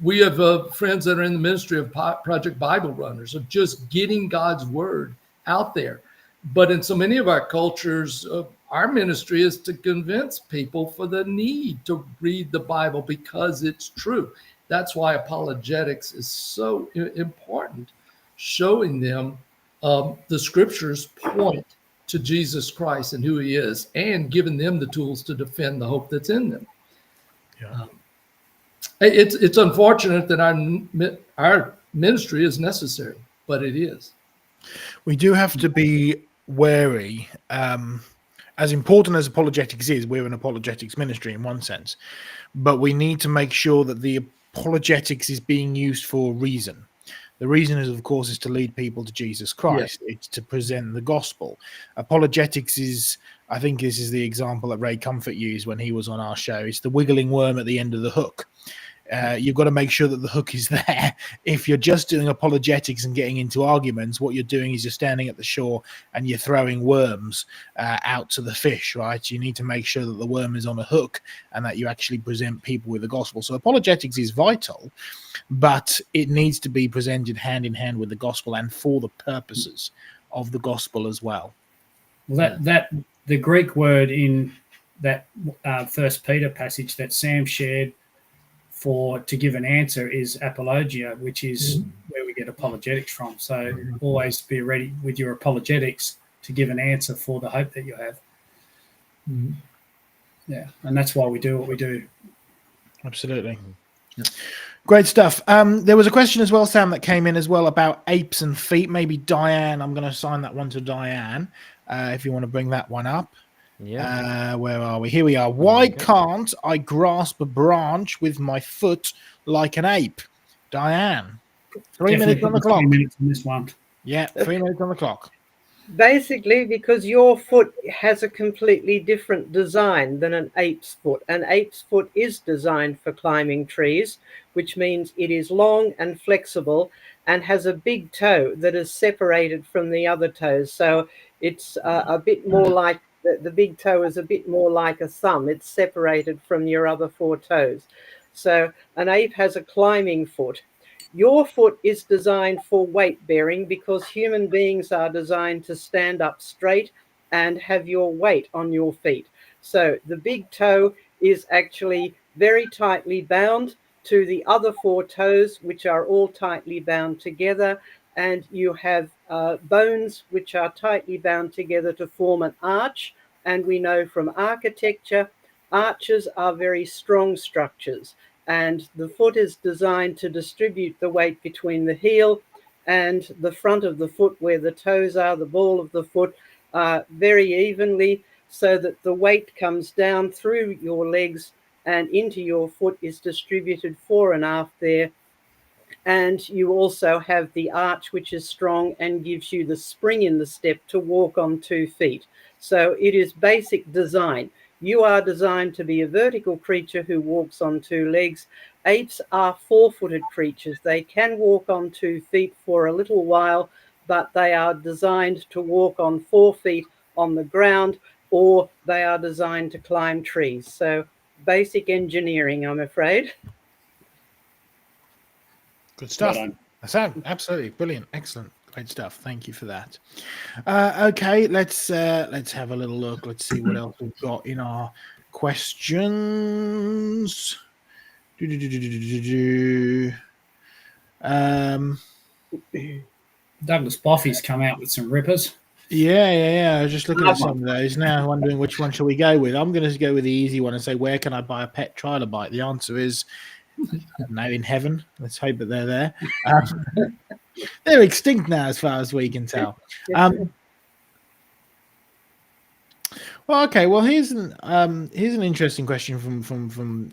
We have friends that are in the ministry of Project Bible Runners, of just getting God's word out there. But in so many of our cultures, our ministry is to convince people for the need to read the Bible because it's true. That's why apologetics is so important, showing them the scriptures point to Jesus Christ and who he is, and giving them the tools to defend the hope that's in them. Yeah. It's unfortunate that our ministry is necessary, but it is. We do have to be wary. As important as apologetics is, we're an apologetics ministry in one sense, but we need to make sure that the apologetics is being used for a reason. The reason is, of course, is to lead people to Jesus Christ. Yeah. It's to present the gospel. Apologetics is, I think this is the example that Ray Comfort used when he was on our show. It's the wiggling worm at the end of the hook. You've got to make sure that the hook is there. If you're just doing apologetics and getting into arguments, what you're doing is you're standing at the shore and you're throwing worms out to the fish, right? You need to make sure that the worm is on a hook and that you actually present people with the gospel. So apologetics is vital, but it needs to be presented hand in hand with the gospel and for the purposes of the gospel as well. Well, that the Greek word in that 1 Peter passage that Sam shared to give an answer is apologia, which is where we get apologetics from. So always be ready with your apologetics to give an answer for the hope that you have. Yeah, and that's why we do what we do. Absolutely. Great stuff. There was a question as well, Sam, that came in as well about apes and feet. Maybe Diane, I'm going to assign that one to Diane, if you want to bring that one up. Yeah. Where are we? Here we are. Why can't I grasp a branch with my foot like an ape? Diane, 3 minutes on the clock. 3 minutes on this one. Yeah, 3 minutes on the clock. Basically, because your foot has a completely different design than an ape's foot. An ape's foot is designed for climbing trees, which means it is long and flexible and has a big toe that is separated from the other toes. So it's a bit more like the big toe is a bit more like a thumb. It's separated from your other 4 toes. So an ape has a climbing foot. Your foot is designed for weight bearing because human beings are designed to stand up straight and have your weight on your feet. So the big toe is actually very tightly bound to the other 4 toes, which are all tightly bound together. And you have bones which are tightly bound together to form an arch. And we know from architecture, arches are very strong structures. And the foot is designed to distribute the weight between the heel and the front of the foot where the toes are, the ball of the foot, very evenly, so that the weight comes down through your legs and into your foot, is distributed fore and aft there. And you also have the arch, which is strong and gives you the spring in the step to walk on 2 feet. So it is basic design. You are designed to be a vertical creature who walks on 2 legs. Apes are 4-footed creatures. They can walk on 2 feet for a little while, but they are designed to walk on 4 feet on the ground, or they are designed to climb trees. So basic engineering, I'm afraid. Good stuff. Well That's absolutely brilliant. Excellent. Great stuff. Thank you for that. Okay, let's have a little look. Let's see what else we've got in our questions. Douglas Boffy's come out with some rippers. Yeah. I was just looking at some of those now, wondering which one shall we go with. I'm going to go with the easy one and say, where can I buy a pet trilobite? The answer is no, in heaven. Let's hope that they're there. They're extinct now, as far as we can tell. Well, okay. Well, here's an interesting question from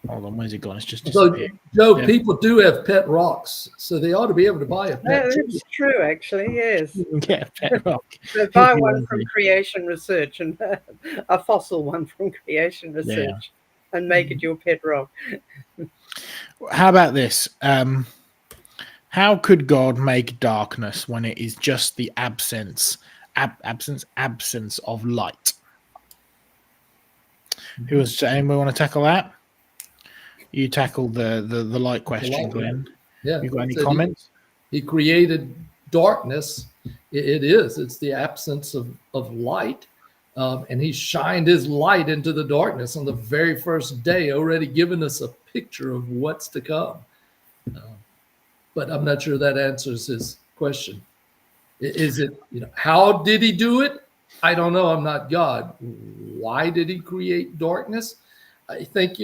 hold on, where's it gone? It's just disappeared. So, Joe, people do have pet rocks, so they ought to be able to buy a pet. That's true, actually, yes. You can get a pet rock. So buy one from Creation Research and a fossil one from Creation Research and make it your pet rock. How about this? How could God make darkness when it is just the absence of light? Who was anyone want to tackle that? You tackled the light question, Glenn. Yeah. You got any comments? He created darkness. It's the absence of light. And he shined his light into the darkness on the very first day, already giving us a picture of what's to come. But I'm not sure that answers his question. Is it, how did he do it? I don't know. I'm not God. Why did he create darkness? I think,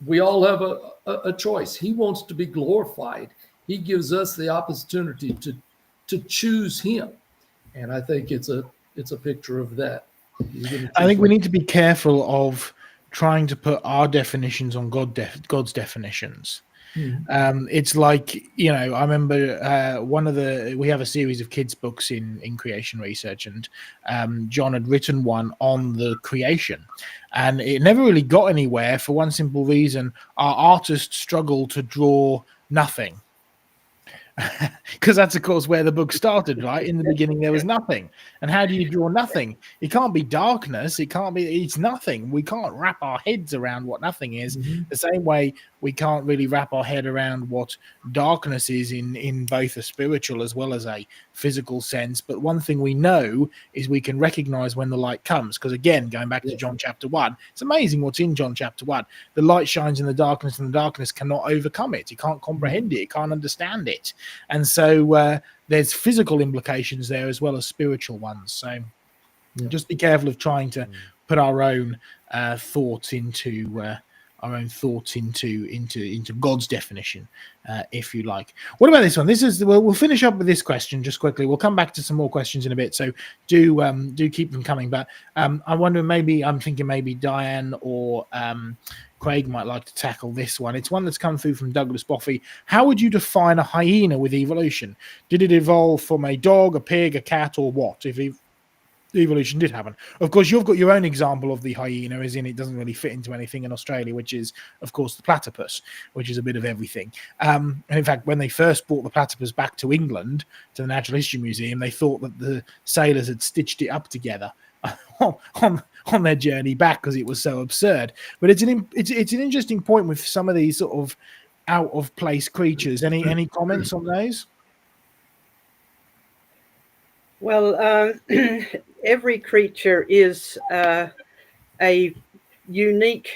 we all have a choice. He wants to be glorified. He gives us the opportunity to choose him. And I think it's a picture of that. I think we need to be careful of trying to put our definitions on God's definitions. It's like, I remember we have a series of kids' books in creation research, and John had written one on the creation, and it never really got anywhere for one simple reason. Our artists struggled to draw nothing. Because that's, of course, where the book started, right? In the beginning, there was nothing. And how do you draw nothing? It can't be darkness. It's nothing. We can't wrap our heads around what nothing is. The same way we can't really wrap our head around what darkness is in both a spiritual as well as a physical sense. But one thing we know is we can recognize when the light comes. Because again, going back to John chapter 1, it's amazing what's in John chapter 1. The light shines in the darkness, and the darkness cannot overcome it. It can't comprehend it. It can't understand it. And so there's physical implications there as well as spiritual ones. So just be careful of trying to put our own thoughts into God's definition, if you like. What about this one? This is we'll finish up with this question just quickly. We'll come back to some more questions in a bit, so do keep them coming. But I wonder, I'm thinking maybe Diane or Craig might like to tackle this one. It's one that's come through from Douglas Boffey. How would you define a hyena with evolution? Did it evolve from a dog, a pig, a cat, or what? If evolution did happen. Of course, you've got your own example of the hyena, as in it doesn't really fit into anything in Australia, which is, of course, the platypus, which is a bit of everything. And in fact, when they first brought the platypus back to England, to the Natural History Museum, they thought that the sailors had stitched it up together on their journey back because it was so absurd. But it's an interesting point with some of these sort of out of place creatures. Any comments on those? Well, every creature is a unique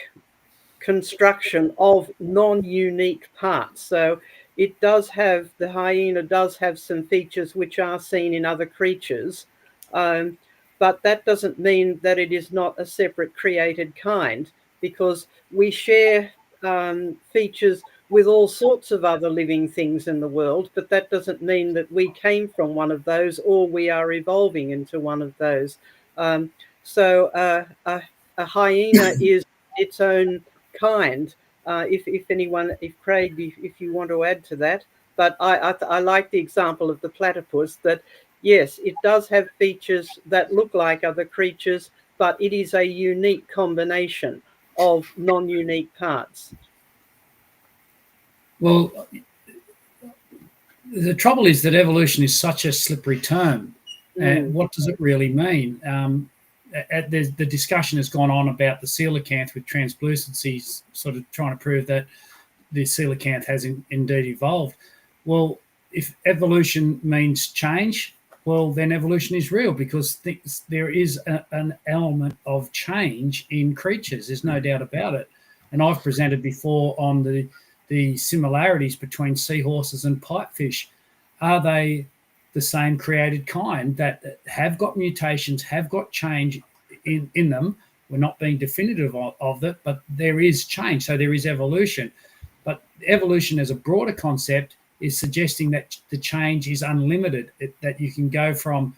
construction of non-unique parts. So the hyena does have some features which are seen in other creatures, but that doesn't mean that it is not a separate created kind, because we share features with all sorts of other living things in the world, but that doesn't mean that we came from one of those or we are evolving into one of those. So a hyena is its own kind. If Craig, if you want to add to that, but I like the example of the platypus, that yes, it does have features that look like other creatures, but it is a unique combination of non-unique parts. Well, the trouble is that evolution is such a slippery term. And what does it really mean? The discussion has gone on about the coelacanth with translucencies, sort of trying to prove that the coelacanth has indeed evolved. Well, if evolution means change, well, then evolution is real, because there is an element of change in creatures. There's no doubt about it. And I've presented before on the similarities between seahorses and pipefish. Are they the same created kind that have got mutations, have got change in them? We're not being definitive of it, but there is change. So there is evolution. But evolution as a broader concept is suggesting that the change is unlimited, that you can go from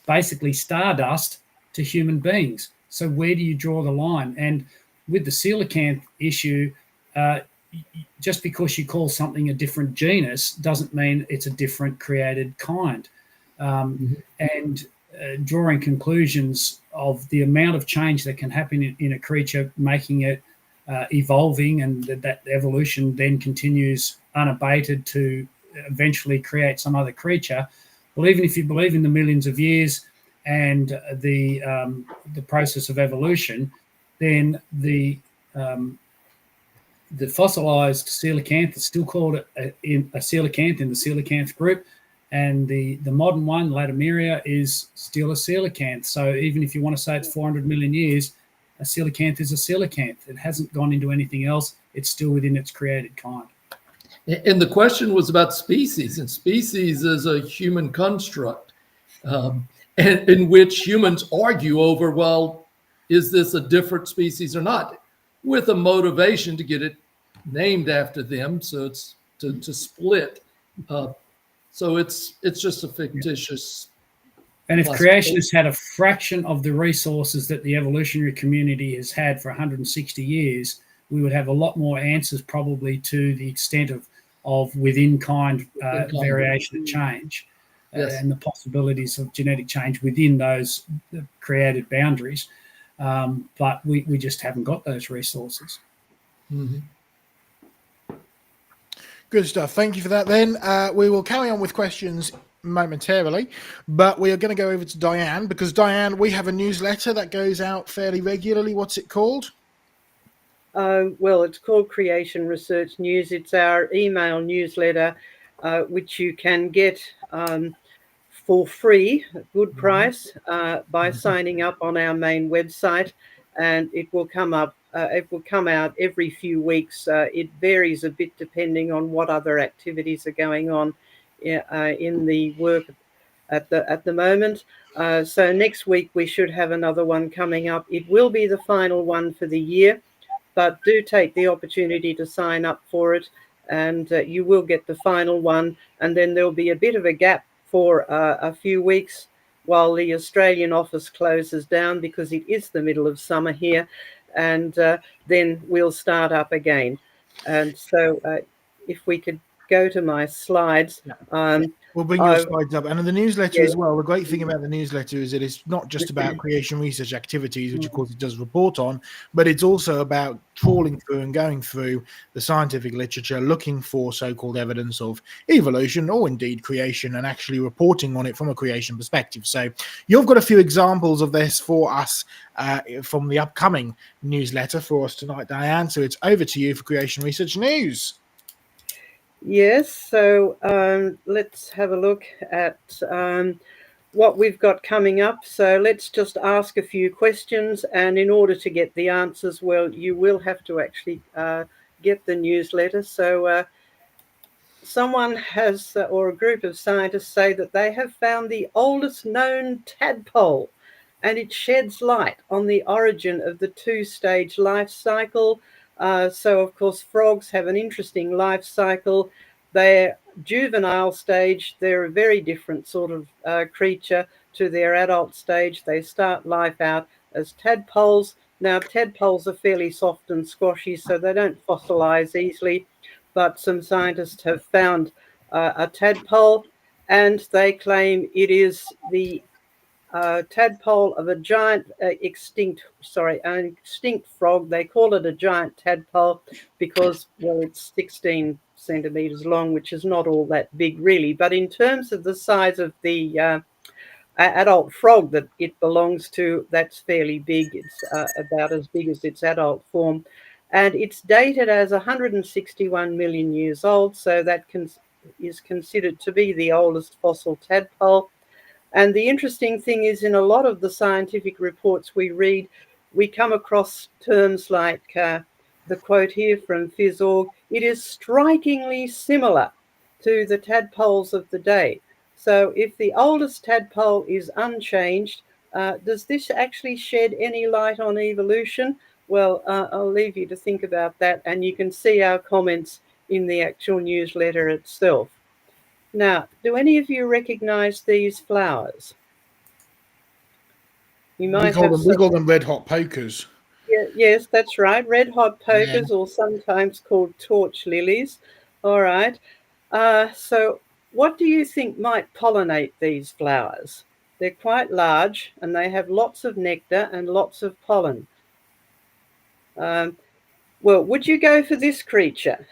basically stardust to human beings. So where do you draw the line? And with the coelacanth issue, just because you call something a different genus doesn't mean it's a different created kind. And drawing conclusions of the amount of change that can happen in a creature, making it evolving, and that evolution then continues unabated to eventually create some other creature. Well, even if you believe in the millions of years and the process of evolution, then the fossilized coelacanth is still called a coelacanth in the coelacanth group, and the modern one, Latimeria, is still a coelacanth. So even if you want to say it's 400 million years, a coelacanth is a coelacanth. It hasn't gone into anything else. It's still within its created kind. And the question was about species, and species is a human construct, and in which humans argue over, well, is this a different species or not, with a motivation to get it named after them. So it's to split. So it's just a fictitious. And if creation has had a fraction of the resources that the evolutionary community has had for 160 years, we would have a lot more answers probably to the extent of within kind variation and change, and the possibilities of genetic change within those created boundaries. But we just haven't got those resources. Mm-hmm. Good stuff. Thank you for that. Then we will carry on with questions momentarily, but we are going to go over to Diane, because Diane, we have a newsletter that goes out fairly regularly. What's it called? Well, it's called Creation Research News. It's our email newsletter, which you can get for free, good price, by signing up on our main website, and it will come up. It will come out every few weeks. It varies a bit depending on what other activities are going on in the work at the moment. So next week we should have another one coming up. It will be the final one for the year, but do take the opportunity to sign up for it, and you will get the final one. And then there'll be a bit of a gap for a few weeks while the Australian office closes down, because it is the middle of summer here, and then we'll start up again. And so if we could go to my slides. We'll bring your I've- slides up. And in the newsletter Yeah. as well, the great thing about the newsletter is that it's not just about creation research activities, which of course it does report on, but it's also about trawling through and going through the scientific literature, looking for so-called evidence of evolution or indeed creation, and actually reporting on it from a creation perspective. So you've got a few examples of this for us from the upcoming newsletter for us tonight, Diane. So it's over to you for Creation Research News. Yes, so let's have a look at what we've got coming up. So let's just ask a few questions, and in order to get the answers, well, you will have to actually get the newsletter. So someone has, or a group of scientists say that they have found the oldest known tadpole, and it sheds light on the origin of the two-stage life cycle. So, of course, frogs have an interesting life cycle. Their juvenile stage, they're a very different sort of creature to their adult stage. They start life out as tadpoles. Now, tadpoles are fairly soft and squashy, so they don't fossilize easily, but some scientists have found a tadpole, and they claim it is the tadpole of a giant extinct frog. They call it a giant tadpole because, well, it's 16 centimeters long, which is not all that big really. But in terms of the size of the adult frog that it belongs to, that's fairly big. It's about as big as its adult form. And it's dated as 161 million years old, so that is considered to be the oldest fossil tadpole. And the interesting thing is, in a lot of the scientific reports we read, we come across terms like the quote here from PhysOrg: it is strikingly similar to the tadpoles of the day. So if the oldest tadpole is unchanged, does this actually shed any light on evolution? Well, I'll leave you to think about that, and you can see our comments in the actual newsletter itself. Now, do any of you recognize these flowers? You might We call them red hot pokers. Yes, that's right. Red hot pokers, or sometimes called torch lilies. All right. So what do you think might pollinate these flowers? They're quite large, and they have lots of nectar and lots of pollen. Well, would you go for this creature?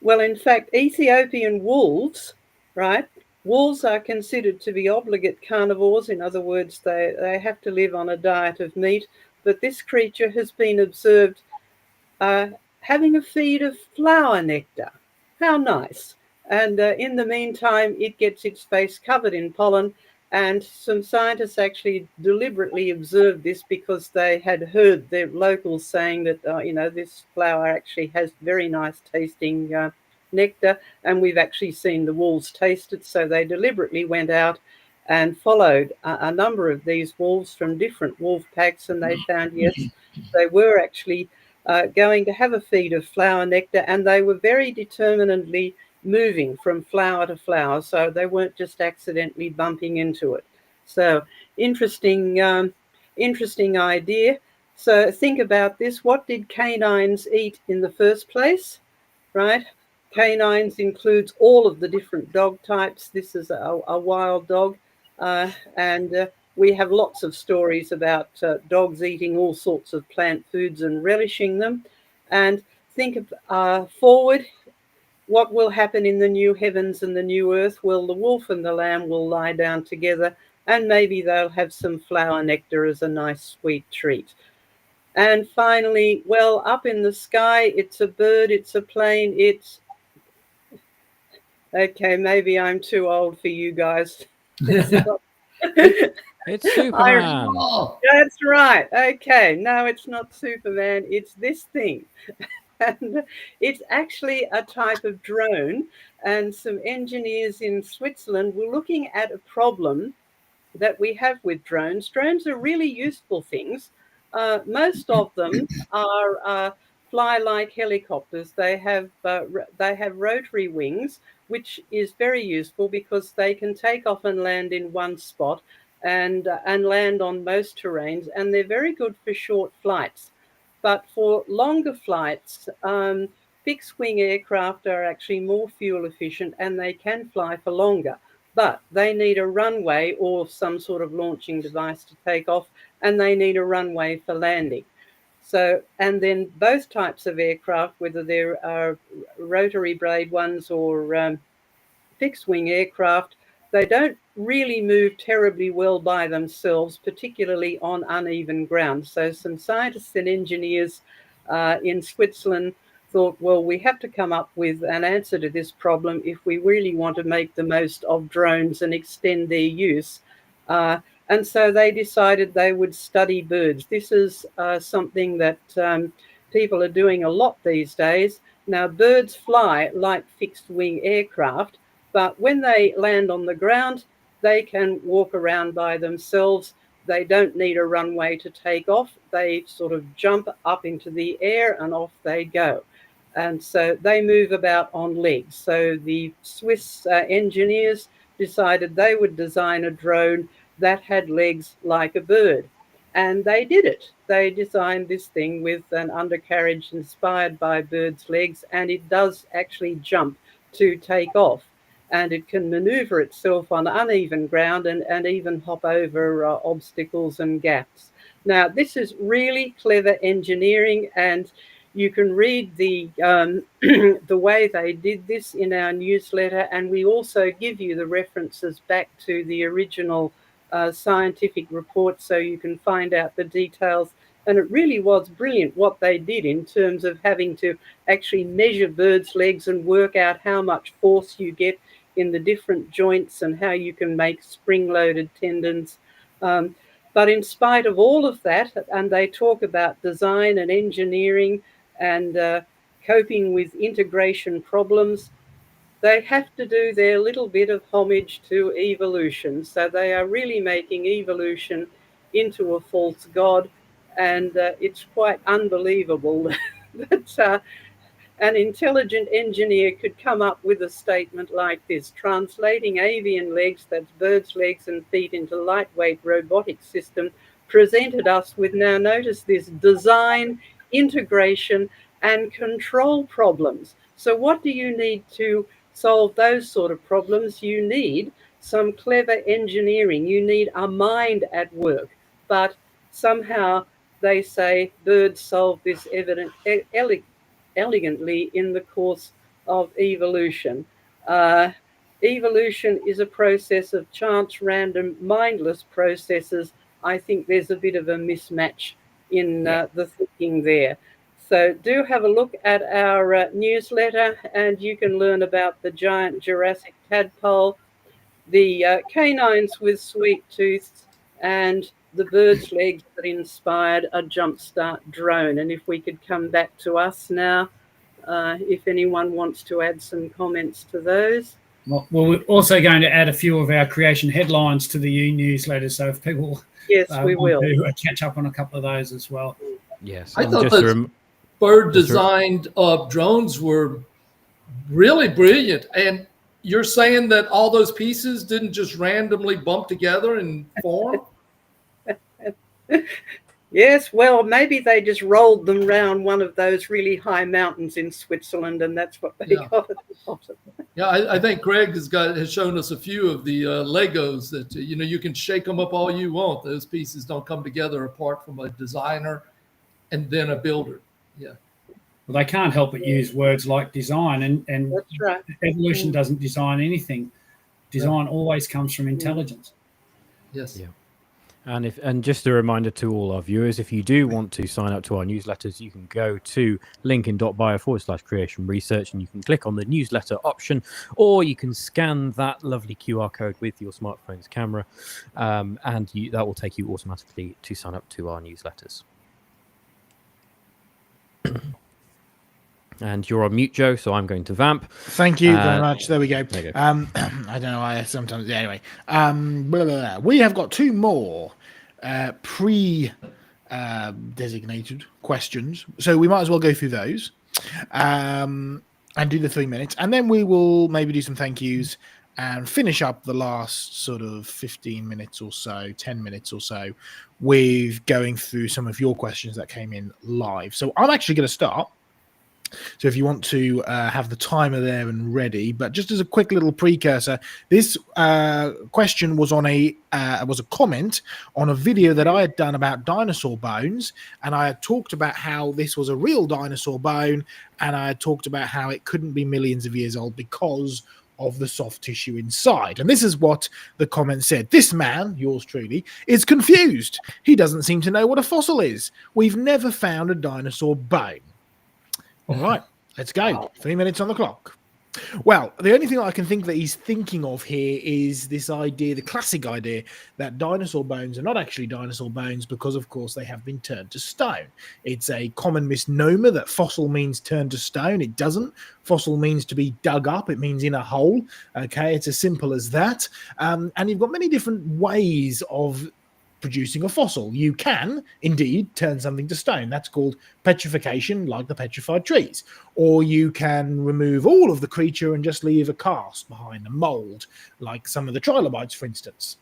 Well, in fact, Ethiopian wolves, right? Wolves are considered to be obligate carnivores. In other words, they have to live on a diet of meat. But this creature has been observed having a feed of flower nectar. How nice. And in the meantime, it gets its face covered in pollen. And some scientists actually deliberately observed this because they had heard the locals saying that, this flower actually has very nice tasting nectar. And we've actually seen the wolves taste it. So they deliberately went out and followed a number of these wolves from different wolf packs. And they found, yes, they were actually going to have a feed of flower nectar, and they were very determinedly moving from flower to flower, so they weren't just accidentally bumping into it. So interesting idea. So think about this. What did canines eat in the first place, right? Canines includes all of the different dog types. This is a wild dog, and we have lots of stories about dogs eating all sorts of plant foods and relishing them. And think forward, what will happen in the new heavens and the new earth? Well, the wolf and the lamb will lie down together, and maybe they'll have some flower nectar as a nice sweet treat. And finally, well, up in the sky, it's a bird, it's a plane, okay, maybe I'm too old for you guys. It's Superman. Oh, That's right. Okay, no, it's not Superman. It's this thing. And it's actually a type of drone. And some engineers in Switzerland were looking at a problem that we have with drones. Drones are really useful things. Most of them are fly like helicopters. They have rotary wings, which is very useful because they can take off and land in one spot and land on most terrains, and they're very good for short flights. But for longer flights, fixed wing aircraft are actually more fuel efficient and they can fly for longer. But they need a runway or some sort of launching device to take off, and they need a runway for landing. So, and then both types of aircraft, whether there are rotary blade ones or fixed wing aircraft, they don't really move terribly well by themselves, particularly on uneven ground. So some scientists and engineers in Switzerland thought, well, we have to come up with an answer to this problem if we really want to make the most of drones and extend their use. And so they decided they would study birds. This is something that people are doing a lot these days. Now, birds fly like fixed wing aircraft, but when they land on the ground, they can walk around by themselves. They don't need a runway to take off. They sort of jump up into the air and off they go. And so they move about on legs. So the Swiss engineers decided they would design a drone that had legs like a bird. And they did it. They designed this thing with an undercarriage inspired by birds' legs, and it does actually jump to take off. And it can maneuver itself on uneven ground and even hop over obstacles and gaps. Now, this is really clever engineering, and you can read the the way they did this in our newsletter, and we also give you the references back to the original scientific report so you can find out the details. And it really was brilliant what they did in terms of having to actually measure birds' legs and work out how much force you get in the different joints and how you can make spring-loaded tendons. But in spite of all of that, and they talk about design and engineering and coping with integration problems, they have to do their little bit of homage to evolution. So they are really making evolution into a false god. And it's quite unbelievable that an intelligent engineer could come up with a statement like this: translating avian legs, that's birds' legs and feet, into lightweight robotic system presented us with, now notice this, design, integration, and control problems. So what do you need to solve those sort of problems? You need some clever engineering. You need a mind at work. But somehow they say birds solve this elegantly in the course of evolution. Evolution is a process of chance, random, mindless processes. I think there's a bit of a mismatch in the thinking there. So do have a look at our newsletter, and you can learn about the giant Jurassic tadpole, the canines with sweet tooths, and the bird's legs that inspired a jumpstart drone. And if we could come back to us now, if anyone wants to add some comments to those. Well, we're also going to add a few of our creation headlines to the newsletter, so if people we will to catch up on a couple of those as well. Yes, I thought those bird-designed drones were really brilliant. And you're saying that all those pieces didn't just randomly bump together and form? Yes, well, maybe they just rolled them round one of those really high mountains in Switzerland, and that's what they got at the bottom. Yeah, I think Greg has shown us a few of the Legos that you can shake them up all you want. Those pieces don't come together apart from a designer and then a builder. Yeah. Well, they can't help but use words like design, and That's right. Evolution doesn't design anything. Design always comes from intelligence. Yes. Yeah. And just a reminder to all our viewers, if you do want to sign up to our newsletters, you can go to linkin.bio/creation research and you can click on the newsletter option, or you can scan that lovely QR code with your smartphone's camera, and that will take you automatically to sign up to our newsletters. And you're on mute, Joe, so I'm going to vamp. Thank you very much. There we go. There you go. I don't know why sometimes. Yeah, anyway, we have got two more designated questions, so we might as well go through those and do the 3 minutes, and then we will maybe do some thank yous and finish up the last sort of 15 minutes or so, 10 minutes or so, with going through some of your questions that came in live. So I'm actually going to start. So if you want to have the timer there and ready, but just as a quick little precursor, this question was on a comment on a video that I had done about dinosaur bones, and I had talked about how this was a real dinosaur bone, and I had talked about how it couldn't be millions of years old because of the soft tissue inside. And this is what the comment said. This man, yours truly, is confused. He doesn't seem to know what a fossil is. We've never found a dinosaur bone. All right, let's go. 3 minutes on the clock. Well, the only thing I can think that he's thinking of here is this idea, the classic idea, that dinosaur bones are not actually dinosaur bones because, of course, they have been turned to stone. It's a common misnomer that fossil means turned to stone. It doesn't. Fossil means to be dug up. It means in a hole. Okay, it's as simple as that. And you've got many different ways of producing a fossil. You can indeed turn something to stone. That's called petrification, like the petrified trees. Or you can remove all of the creature and just leave a cast behind, a mold, like some of the trilobites, for instance.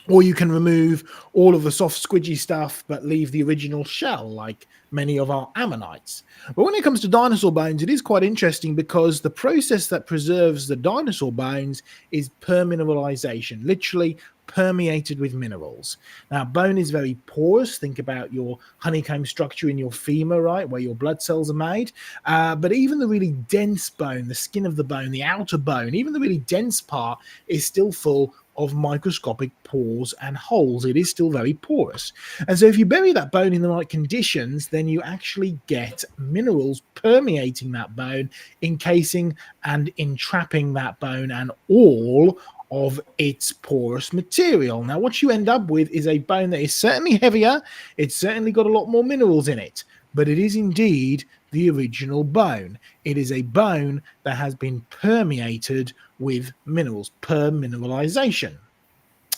Or you can remove all of the soft squidgy stuff but leave the original shell, like many of our ammonites. But when it comes to dinosaur bones, it is quite interesting because the process that preserves the dinosaur bones is permineralization, literally permeated with minerals. Now, bone is very porous. Think about your honeycomb structure in your femur, right, where your blood cells are made. But even the really dense bone, the skin of the bone, the outer bone, even the really dense part is still full of microscopic pores and holes. It is still very porous. And so if you bury that bone in the right conditions, then you actually get minerals permeating that bone, encasing and entrapping that bone and all of its porous material. Now, what you end up with is a bone that is certainly heavier. It's certainly got a lot more minerals in it, but it is indeed the original bone. It is a bone that has been permeated with minerals, permineralization.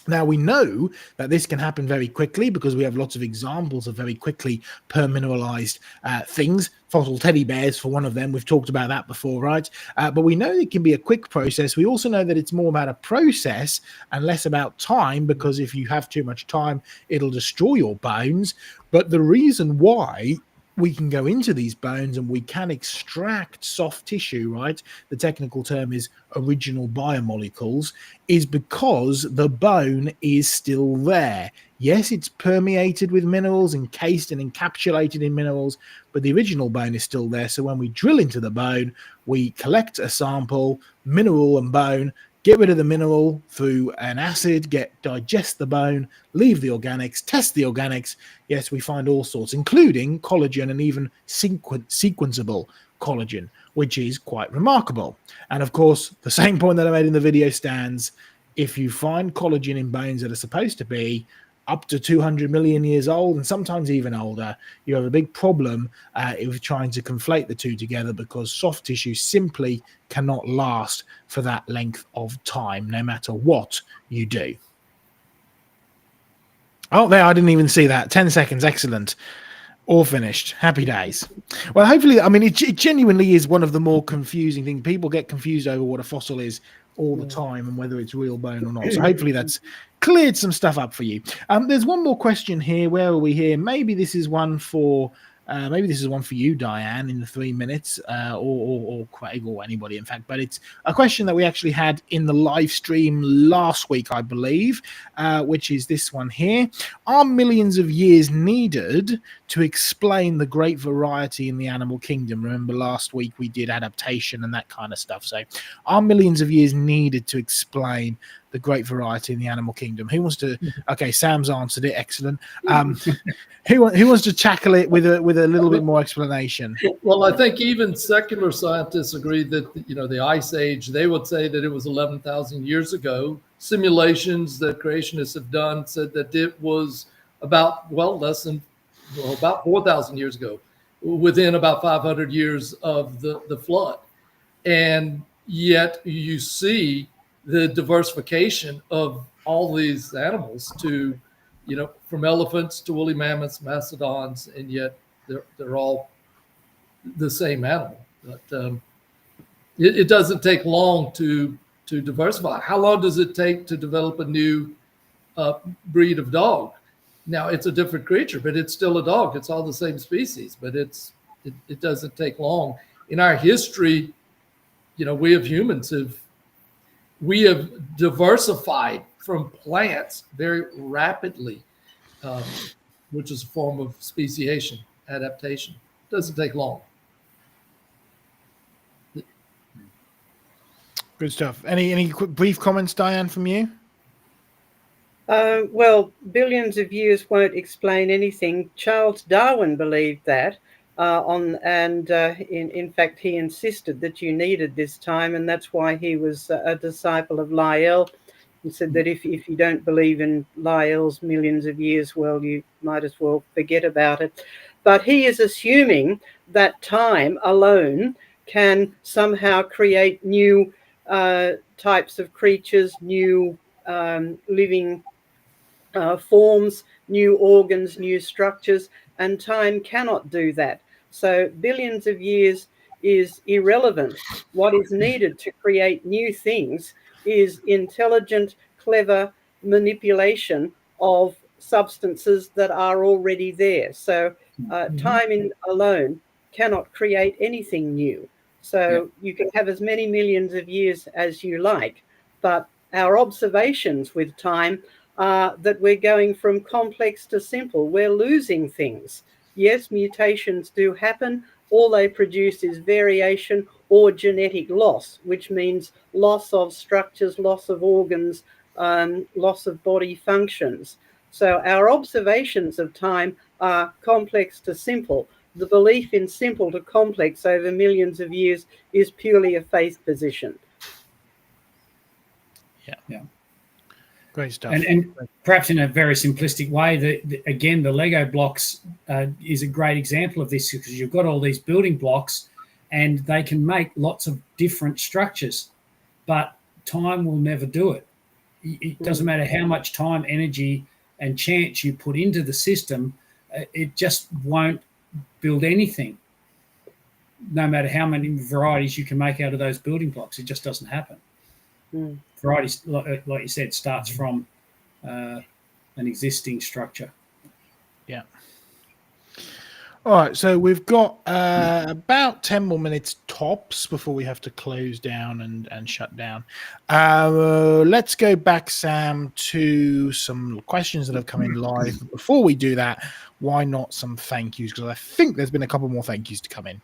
Now, we know that this can happen very quickly because we have lots of examples of very quickly permineralized things. Fossil teddy bears, for one of them. We've talked about that before, right? But we know it can be a quick process. We also know that it's more about a process and less about time, because if you have too much time, it'll destroy your bones. But the reason why we can go into these bones and we can extract soft tissue, right? The technical term is original biomolecules, is because the bone is still there. Yes, it's permeated with minerals, encased and encapsulated in minerals, but the original bone is still there. So when we drill into the bone, we collect a sample, mineral and bone, get rid of the mineral through an acid, digest the bone, leave the organics, test the organics. Yes, we find all sorts, including collagen and even sequenceable collagen, which is quite remarkable. And of course, the same point that I made in the video stands. If you find collagen in bones that are supposed to be up to 200 million years old and sometimes even older, you have a big problem with trying to conflate the two together, because soft tissue simply cannot last for that length of time, no matter what you do. Oh, there, I didn't even see that. 10 seconds, excellent. All finished. Happy days. Well, hopefully, I mean, it genuinely is one of the more confusing things. People get confused over what a fossil is all the time and whether it's real bone or not. So hopefully that's cleared some stuff up for you. There's one more question here. Where are we here? Maybe this is one for you, Diane, in the 3 minutes, or Craig, or anybody, in fact. But it's a question that we actually had in the live stream last week, I believe, which is this one here. Are millions of years needed to explain the great variety in the animal kingdom? Remember last week we did adaptation and that kind of stuff. So are millions of years needed to explain the great variety in the animal kingdom? Who wants to? Okay, Sam's answered it. Excellent. Who wants to tackle it with a little bit more explanation? Well, I think even secular scientists agree that, the Ice Age, they would say that it was 11,000 years ago. Simulations that creationists have done said that it was about, about 4,000 years ago, within about 500 years of the flood. And yet you see the diversification of all these animals to, from elephants to woolly mammoths, mastodons, and yet they're all the same animal. But it doesn't take long to diversify. How long does it take to develop a new breed of dog? Now it's a different creature, but it's still a dog. It's all the same species, but it doesn't take long. In our history, we as humans we have diversified from plants very rapidly, which is a form of speciation, adaptation. It doesn't take long. Good stuff. Any quick brief comments, Diane, from you? Well, billions of years won't explain anything. Charles Darwin believed that, in fact, he insisted that you needed this time, and that's why he was a disciple of Lyell. He said that if you don't believe in Lyell's millions of years, well, you might as well forget about it. But he is assuming that time alone can somehow create new types of creatures, new living forms, new organs, new structures, and time cannot do that. So billions of years is irrelevant. What is needed to create new things is intelligent, clever manipulation of substances that are already there. So time alone cannot create anything new. So you can have as many millions of years as you like, but our observations with time are that we're going from complex to simple. We're losing things. Yes, mutations do happen. All they produce is variation or genetic loss, which means loss of structures, loss of organs, loss of body functions. So our observations of time are complex to simple. The belief in simple to complex over millions of years is purely a faith position. Yeah. Great stuff. And perhaps in a very simplistic way, again, the Lego blocks is a great example of this, because you've got all these building blocks and they can make lots of different structures, but time will never do it. It doesn't matter how much time, energy, and chance you put into the system, it just won't build anything. No matter how many varieties you can make out of those building blocks, it just doesn't happen. Varieties, like you said, starts from an existing structure. Yeah. All right, so we've got about 10 more minutes tops before we have to close down and shut down. Let's go back, Sam, to some questions that have come in live. But before we do that, why not some thank yous? Because I think there's been a couple more thank yous to come in.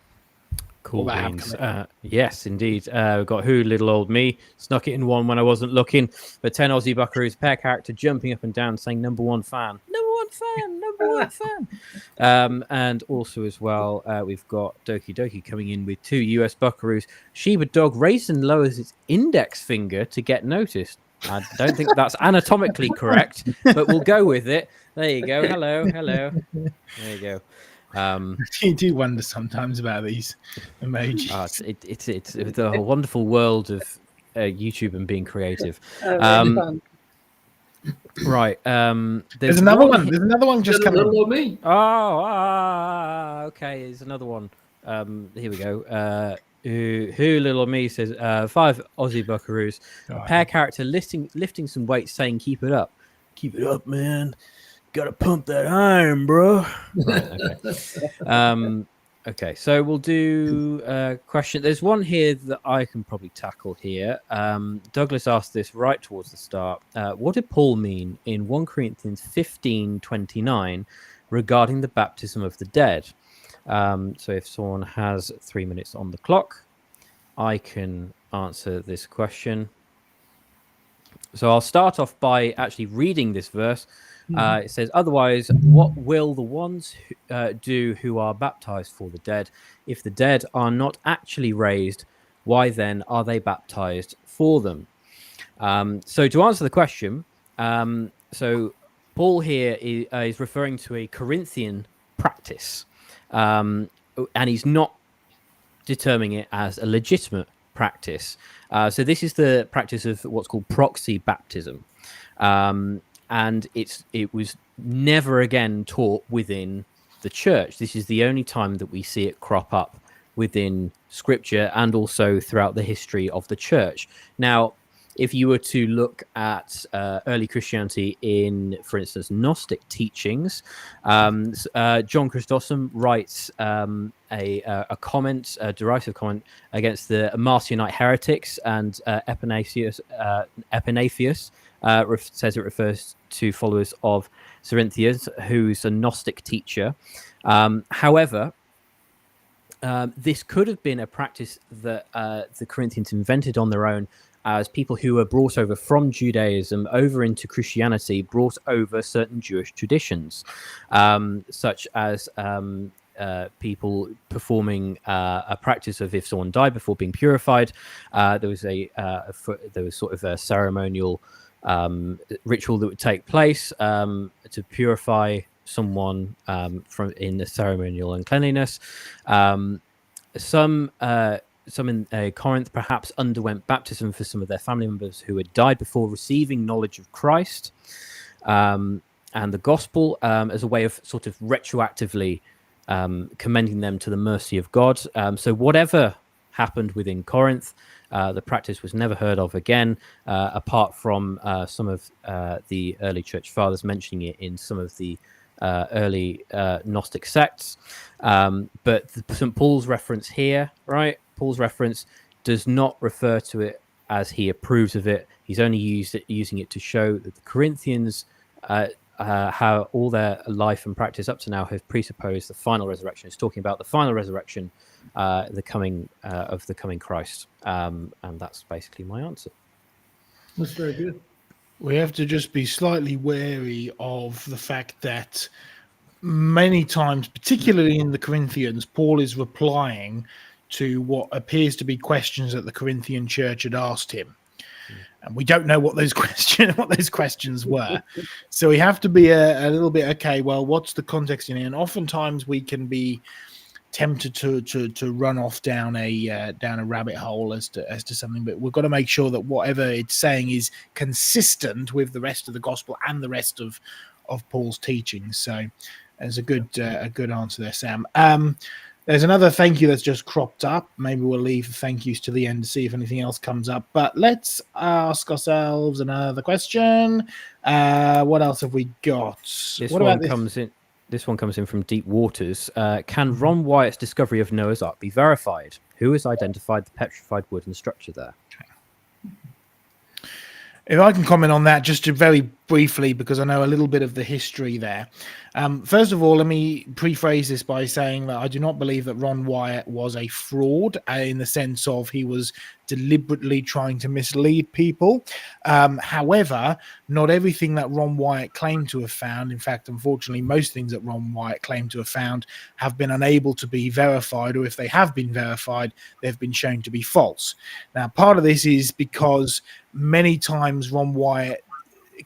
Cool beans. Yes, indeed. We've got Who Little Old Me, snuck it in one when I wasn't looking. But 10 Aussie Buckaroos, pair character jumping up and down saying #1 fan. #1 fan. And also as well, we've got Doki Doki coming in with 2 US Buckaroos. Shiba Dog raises and lowers its index finger to get noticed. I don't think that's anatomically correct, but we'll go with it. There you go. Hello. There you go. You do wonder sometimes about these emojis. It's a wonderful world of YouTube and being creative. Right. There's another one. There's another one just coming. Me. Okay. There's another one. Here we go. Who Little Me says 5 Aussie Buckaroos. A pair character lifting some weights, saying "Keep it up, man. Gotta pump that iron, bro." Right, okay. Okay, so we'll do a question. There's one here that I can probably tackle here. Douglas asked this right towards the start. What did Paul mean in 1 Corinthians 15:29 regarding the baptism of the dead? So if someone has 3 minutes on the clock, I can answer this question. So I'll start off by actually reading this verse. It says, "Otherwise, what will the ones do who are baptized for the dead? If the dead are not actually raised, why then are they baptized for them?" So to answer the question, so Paul here is referring to a Corinthian practice, and he's not determining it as a legitimate practice. So this is the practice of what's called proxy baptism, and it was never again taught within the church. This is the only time that we see it crop up within Scripture and also throughout the history of the church. Now, if you were to look at early Christianity in, for instance, Gnostic teachings, John Chrysostom writes a comment, a derisive comment against the Marcionite heretics, and Epiphanius says it refers to followers of Cerinthius, who's a Gnostic teacher. However, this could have been a practice that the Corinthians invented on their own, as people who were brought over from Judaism over into Christianity brought over certain Jewish traditions, such as people performing a practice of, if someone died before being purified, there was sort of a ceremonial ritual that would take place to purify someone from in the ceremonial uncleanliness. Some in Corinth perhaps underwent baptism for some of their family members who had died before receiving knowledge of Christ and the gospel, as a way of sort of retroactively commending them to the mercy of God. So whatever happened within Corinth, the practice was never heard of again, apart from some of the early church fathers mentioning it in some of the early Gnostic sects. But St. Paul's reference here, right? Paul's reference does not refer to it as he approves of it. He's only using it to show that the Corinthians, how all their life and practice up to now have presupposed the final resurrection. It's talking about the final resurrection, the coming of the coming Christ. And that's basically my answer. That's very good. We have to just be slightly wary of the fact that many times, particularly in the Corinthians, Paul is replying to what appears to be questions that the Corinthian church had asked him. And we don't know what those questions were. So we have to be a little bit, okay, well, what's the context in it? And oftentimes we can be tempted to run off down a rabbit hole as to something, but we've got to make sure that whatever it's saying is consistent with the rest of the gospel and the rest of Paul's teachings. So there's a good answer there, Sam. There's another thank you that's just cropped up. Maybe we'll leave the thank yous to the end to see if anything else comes up. But let's ask ourselves another question. What else have we got? This one comes in from Deep Waters. Can Ron Wyatt's discovery of Noah's Ark be verified? Who has identified the petrified wood and structure there? If I can comment on that just very briefly, because I know a little bit of the history there. First of all, let me prephrase this by saying that I do not believe that Ron Wyatt was a fraud in the sense of he was deliberately trying to mislead people. However, not everything that Ron Wyatt claimed to have found, in fact, unfortunately, most things that Ron Wyatt claimed to have found have been unable to be verified, or if they have been verified, they've been shown to be false. Now, part of this is because many times Ron Wyatt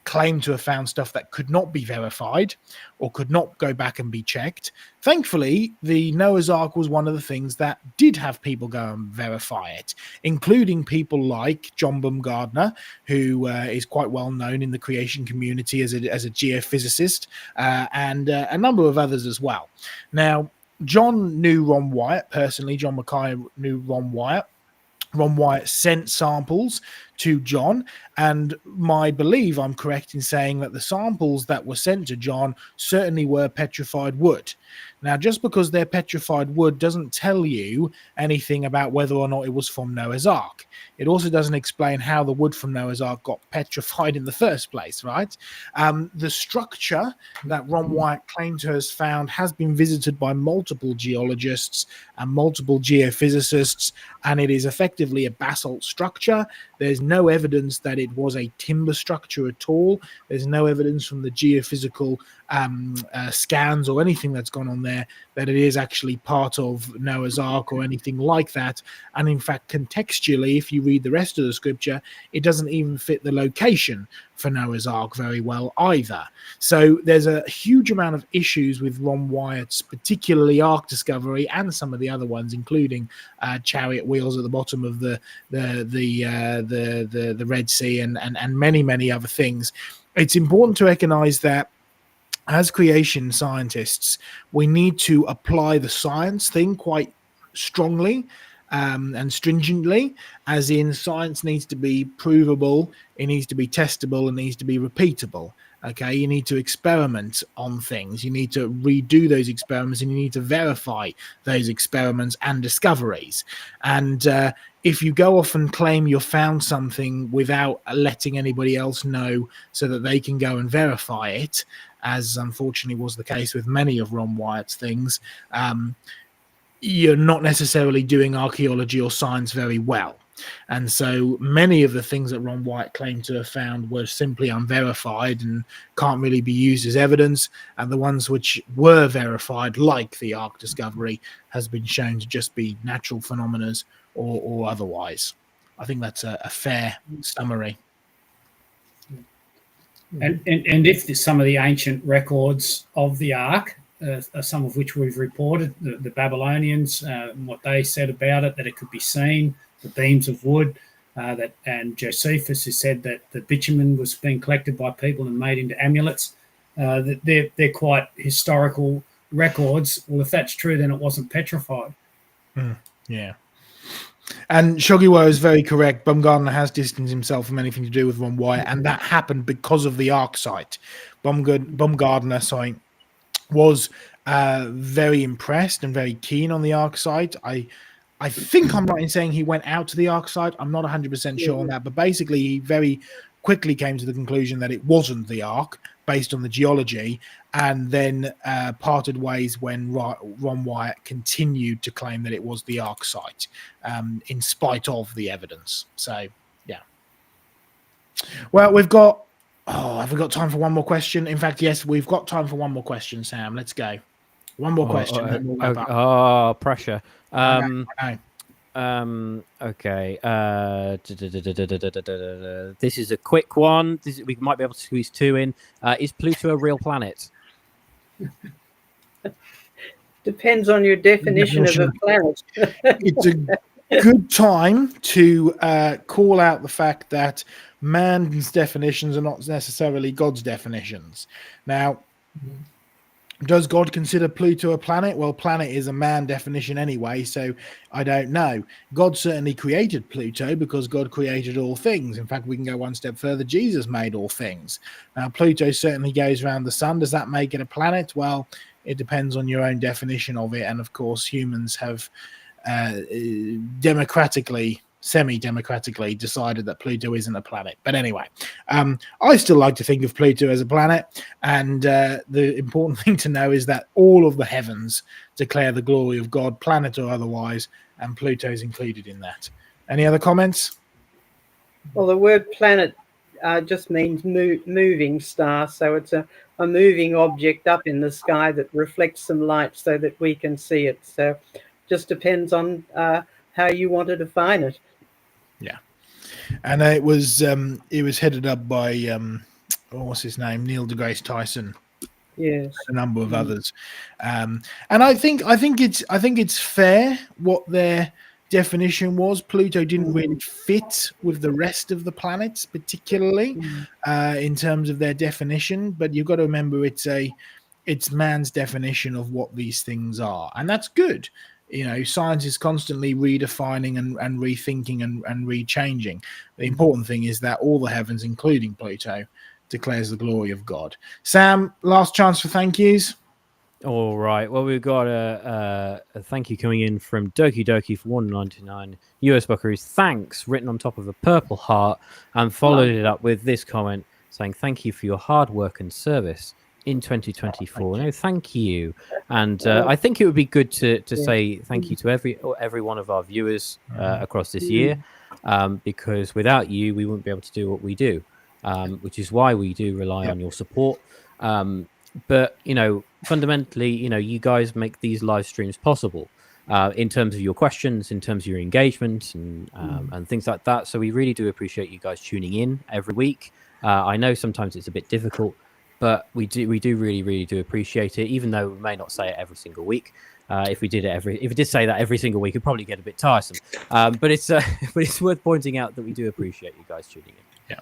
claimed to have found stuff that could not be verified or could not go back and be checked. Thankfully, the Noah's Ark was one of the things that did have people go and verify it, including people like John Baumgartner, who is quite well known in the creation community as a geophysicist, and a number of others as well. Now, John knew Ron Wyatt personally. John Mackay knew Ron Wyatt. Ron Wyatt sent samples to John, and I believe I'm correct in saying that the samples that were sent to John certainly were petrified wood. Now, just because they're petrified wood doesn't tell you anything about whether or not it was from Noah's Ark. It also doesn't explain how the wood from Noah's Ark got petrified in the first place, right? The structure that Ron Wyatt claimed to have found has been visited by multiple geologists and multiple geophysicists, and it is effectively a basalt structure. There's no evidence that it was a timber structure at all. There's no evidence from the geophysical scans or anything that's gone on there that it is actually part of Noah's Ark or anything like that. And in fact, contextually, if you read the rest of the scripture, it doesn't even fit the location for Noah's Ark very well either. So there's a huge amount of issues with Ron Wyatt's, particularly Ark Discovery and some of the other ones, including chariot wheels at the bottom of the Red Sea and many other things. It's important to recognize that as creation scientists, we need to apply the science thing quite strongly and stringently, as in science needs to be provable, it needs to be testable, and needs to be repeatable. Okay, you need to experiment on things, you need to redo those experiments, and you need to verify those experiments and discoveries. And if you go off and claim you found something without letting anybody else know so that they can go and verify it, as unfortunately was the case with many of Ron Wyatt's things, you're not necessarily doing archaeology or science very well. And so many of the things that Ron Wyatt claimed to have found were simply unverified and can't really be used as evidence. And the ones which were verified, like the Ark discovery, has been shown to just be natural phenomena or otherwise. I think that's a fair summary. And if some of the ancient records of the Ark, some of which we've reported, the Babylonians, what they said about it, that it could be seen, the beams of wood, and Josephus has said that the bitumen was being collected by people and made into amulets. They're quite historical records. Well, if that's true, then it wasn't petrified. Yeah. And Shogiwa is very correct. Baumgartner has distanced himself from anything to do with Ron Wyatt, and that happened because of the Ark site. Baumgartner, was very impressed and very keen on the Ark site. I think I'm right in saying he went out to the Ark site. I'm not 100% sure on that, but basically he very quickly came to the conclusion that it wasn't the Ark based on the geology, and then parted ways when Ron Wyatt continued to claim that it was the Ark site, in spite of the evidence. So, yeah. Well, have we got time for one more question? In fact, yes, we've got time for one more question, Sam. Let's go. One more question. Then we'll wrap up. Pressure. I know. Okay. This is a quick one. We might be able to squeeze two in. Is Pluto a real planet? Depends on your definition of a planet. It's a good time to call out the fact that man's definitions are not necessarily God's definitions. Now, does God consider Pluto a planet? Well, planet is a man definition anyway, so I don't know. God certainly created Pluto because God created all things. In fact, we can go one step further. Jesus made all things. Now, Pluto certainly goes around the sun. Does that make it a planet? Well, it depends on your own definition of it. And of course, humans have semi-democratically decided that Pluto isn't a planet. But anyway, I still like to think of Pluto as a planet, and the important thing to know is that all of the heavens declare the glory of God, planet or otherwise, and Pluto is included in that. Any other comments? Well, the word planet just means moving star, so it's a moving object up in the sky that reflects some light so that we can see it. So just depends on how you want to define it. Yeah, and it was headed up by what's his name, Neil deGrasse Tyson. Yes, a number of others, and I think it's fair what their definition was. Pluto didn't really fit with the rest of the planets, particularly in terms of their definition. But you've got to remember it's man's definition of what these things are, and that's good. You know, science is constantly redefining and rethinking and rechanging. The important thing is that all the heavens, including Pluto, declares the glory of God. Sam, last chance for thank yous. All right. Well, we've got a thank you coming in from Doki Doki for $1.99 US Buckaroos. Thanks, written on top of a purple heart, and followed it up with this comment saying, "Thank you for your hard work and service. in 2024. No, thank you. And I think it would be good to say thank you to every one of our viewers across this year, because without you, we wouldn't be able to do what we do, which is why we do rely on your support. But, fundamentally, you guys make these live streams possible. In terms of your questions, in terms of your engagement, and things like that. So we really do appreciate you guys tuning in every week. I know sometimes it's a bit difficult, but we do really, really do appreciate it, even though we may not say it every single week. If we did say that every single week, it'd probably get a bit tiresome. But it's worth pointing out that we do appreciate you guys tuning in.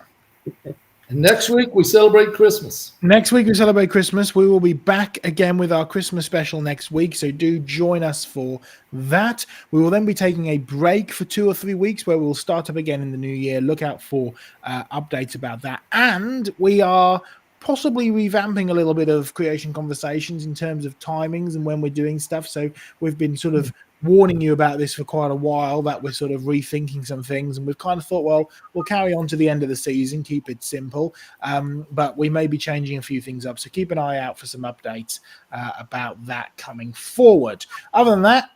Yeah. And next week we celebrate Christmas. Next week we celebrate Christmas. We will be back again with our Christmas special next week, so do join us for that. We will then be taking a break for 2 or 3 weeks where we'll start up again in the new year. Look out for updates about that. And we are possibly revamping a little bit of Creation Conversations in terms of timings and when we're doing stuff. So we've been sort of warning you about this for quite a while, that we're sort of rethinking some things, and we've kind of thought, well, we'll carry on to the end of the season, keep it simple, but we may be changing a few things up, so keep an eye out for some updates about that coming forward. Other than that,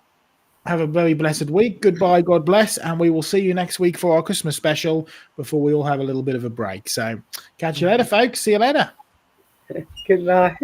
have a very blessed week. Goodbye, God bless, and we will see you next week for our Christmas special before we all have a little bit of a break. So catch you later, folks. See you later. Good night.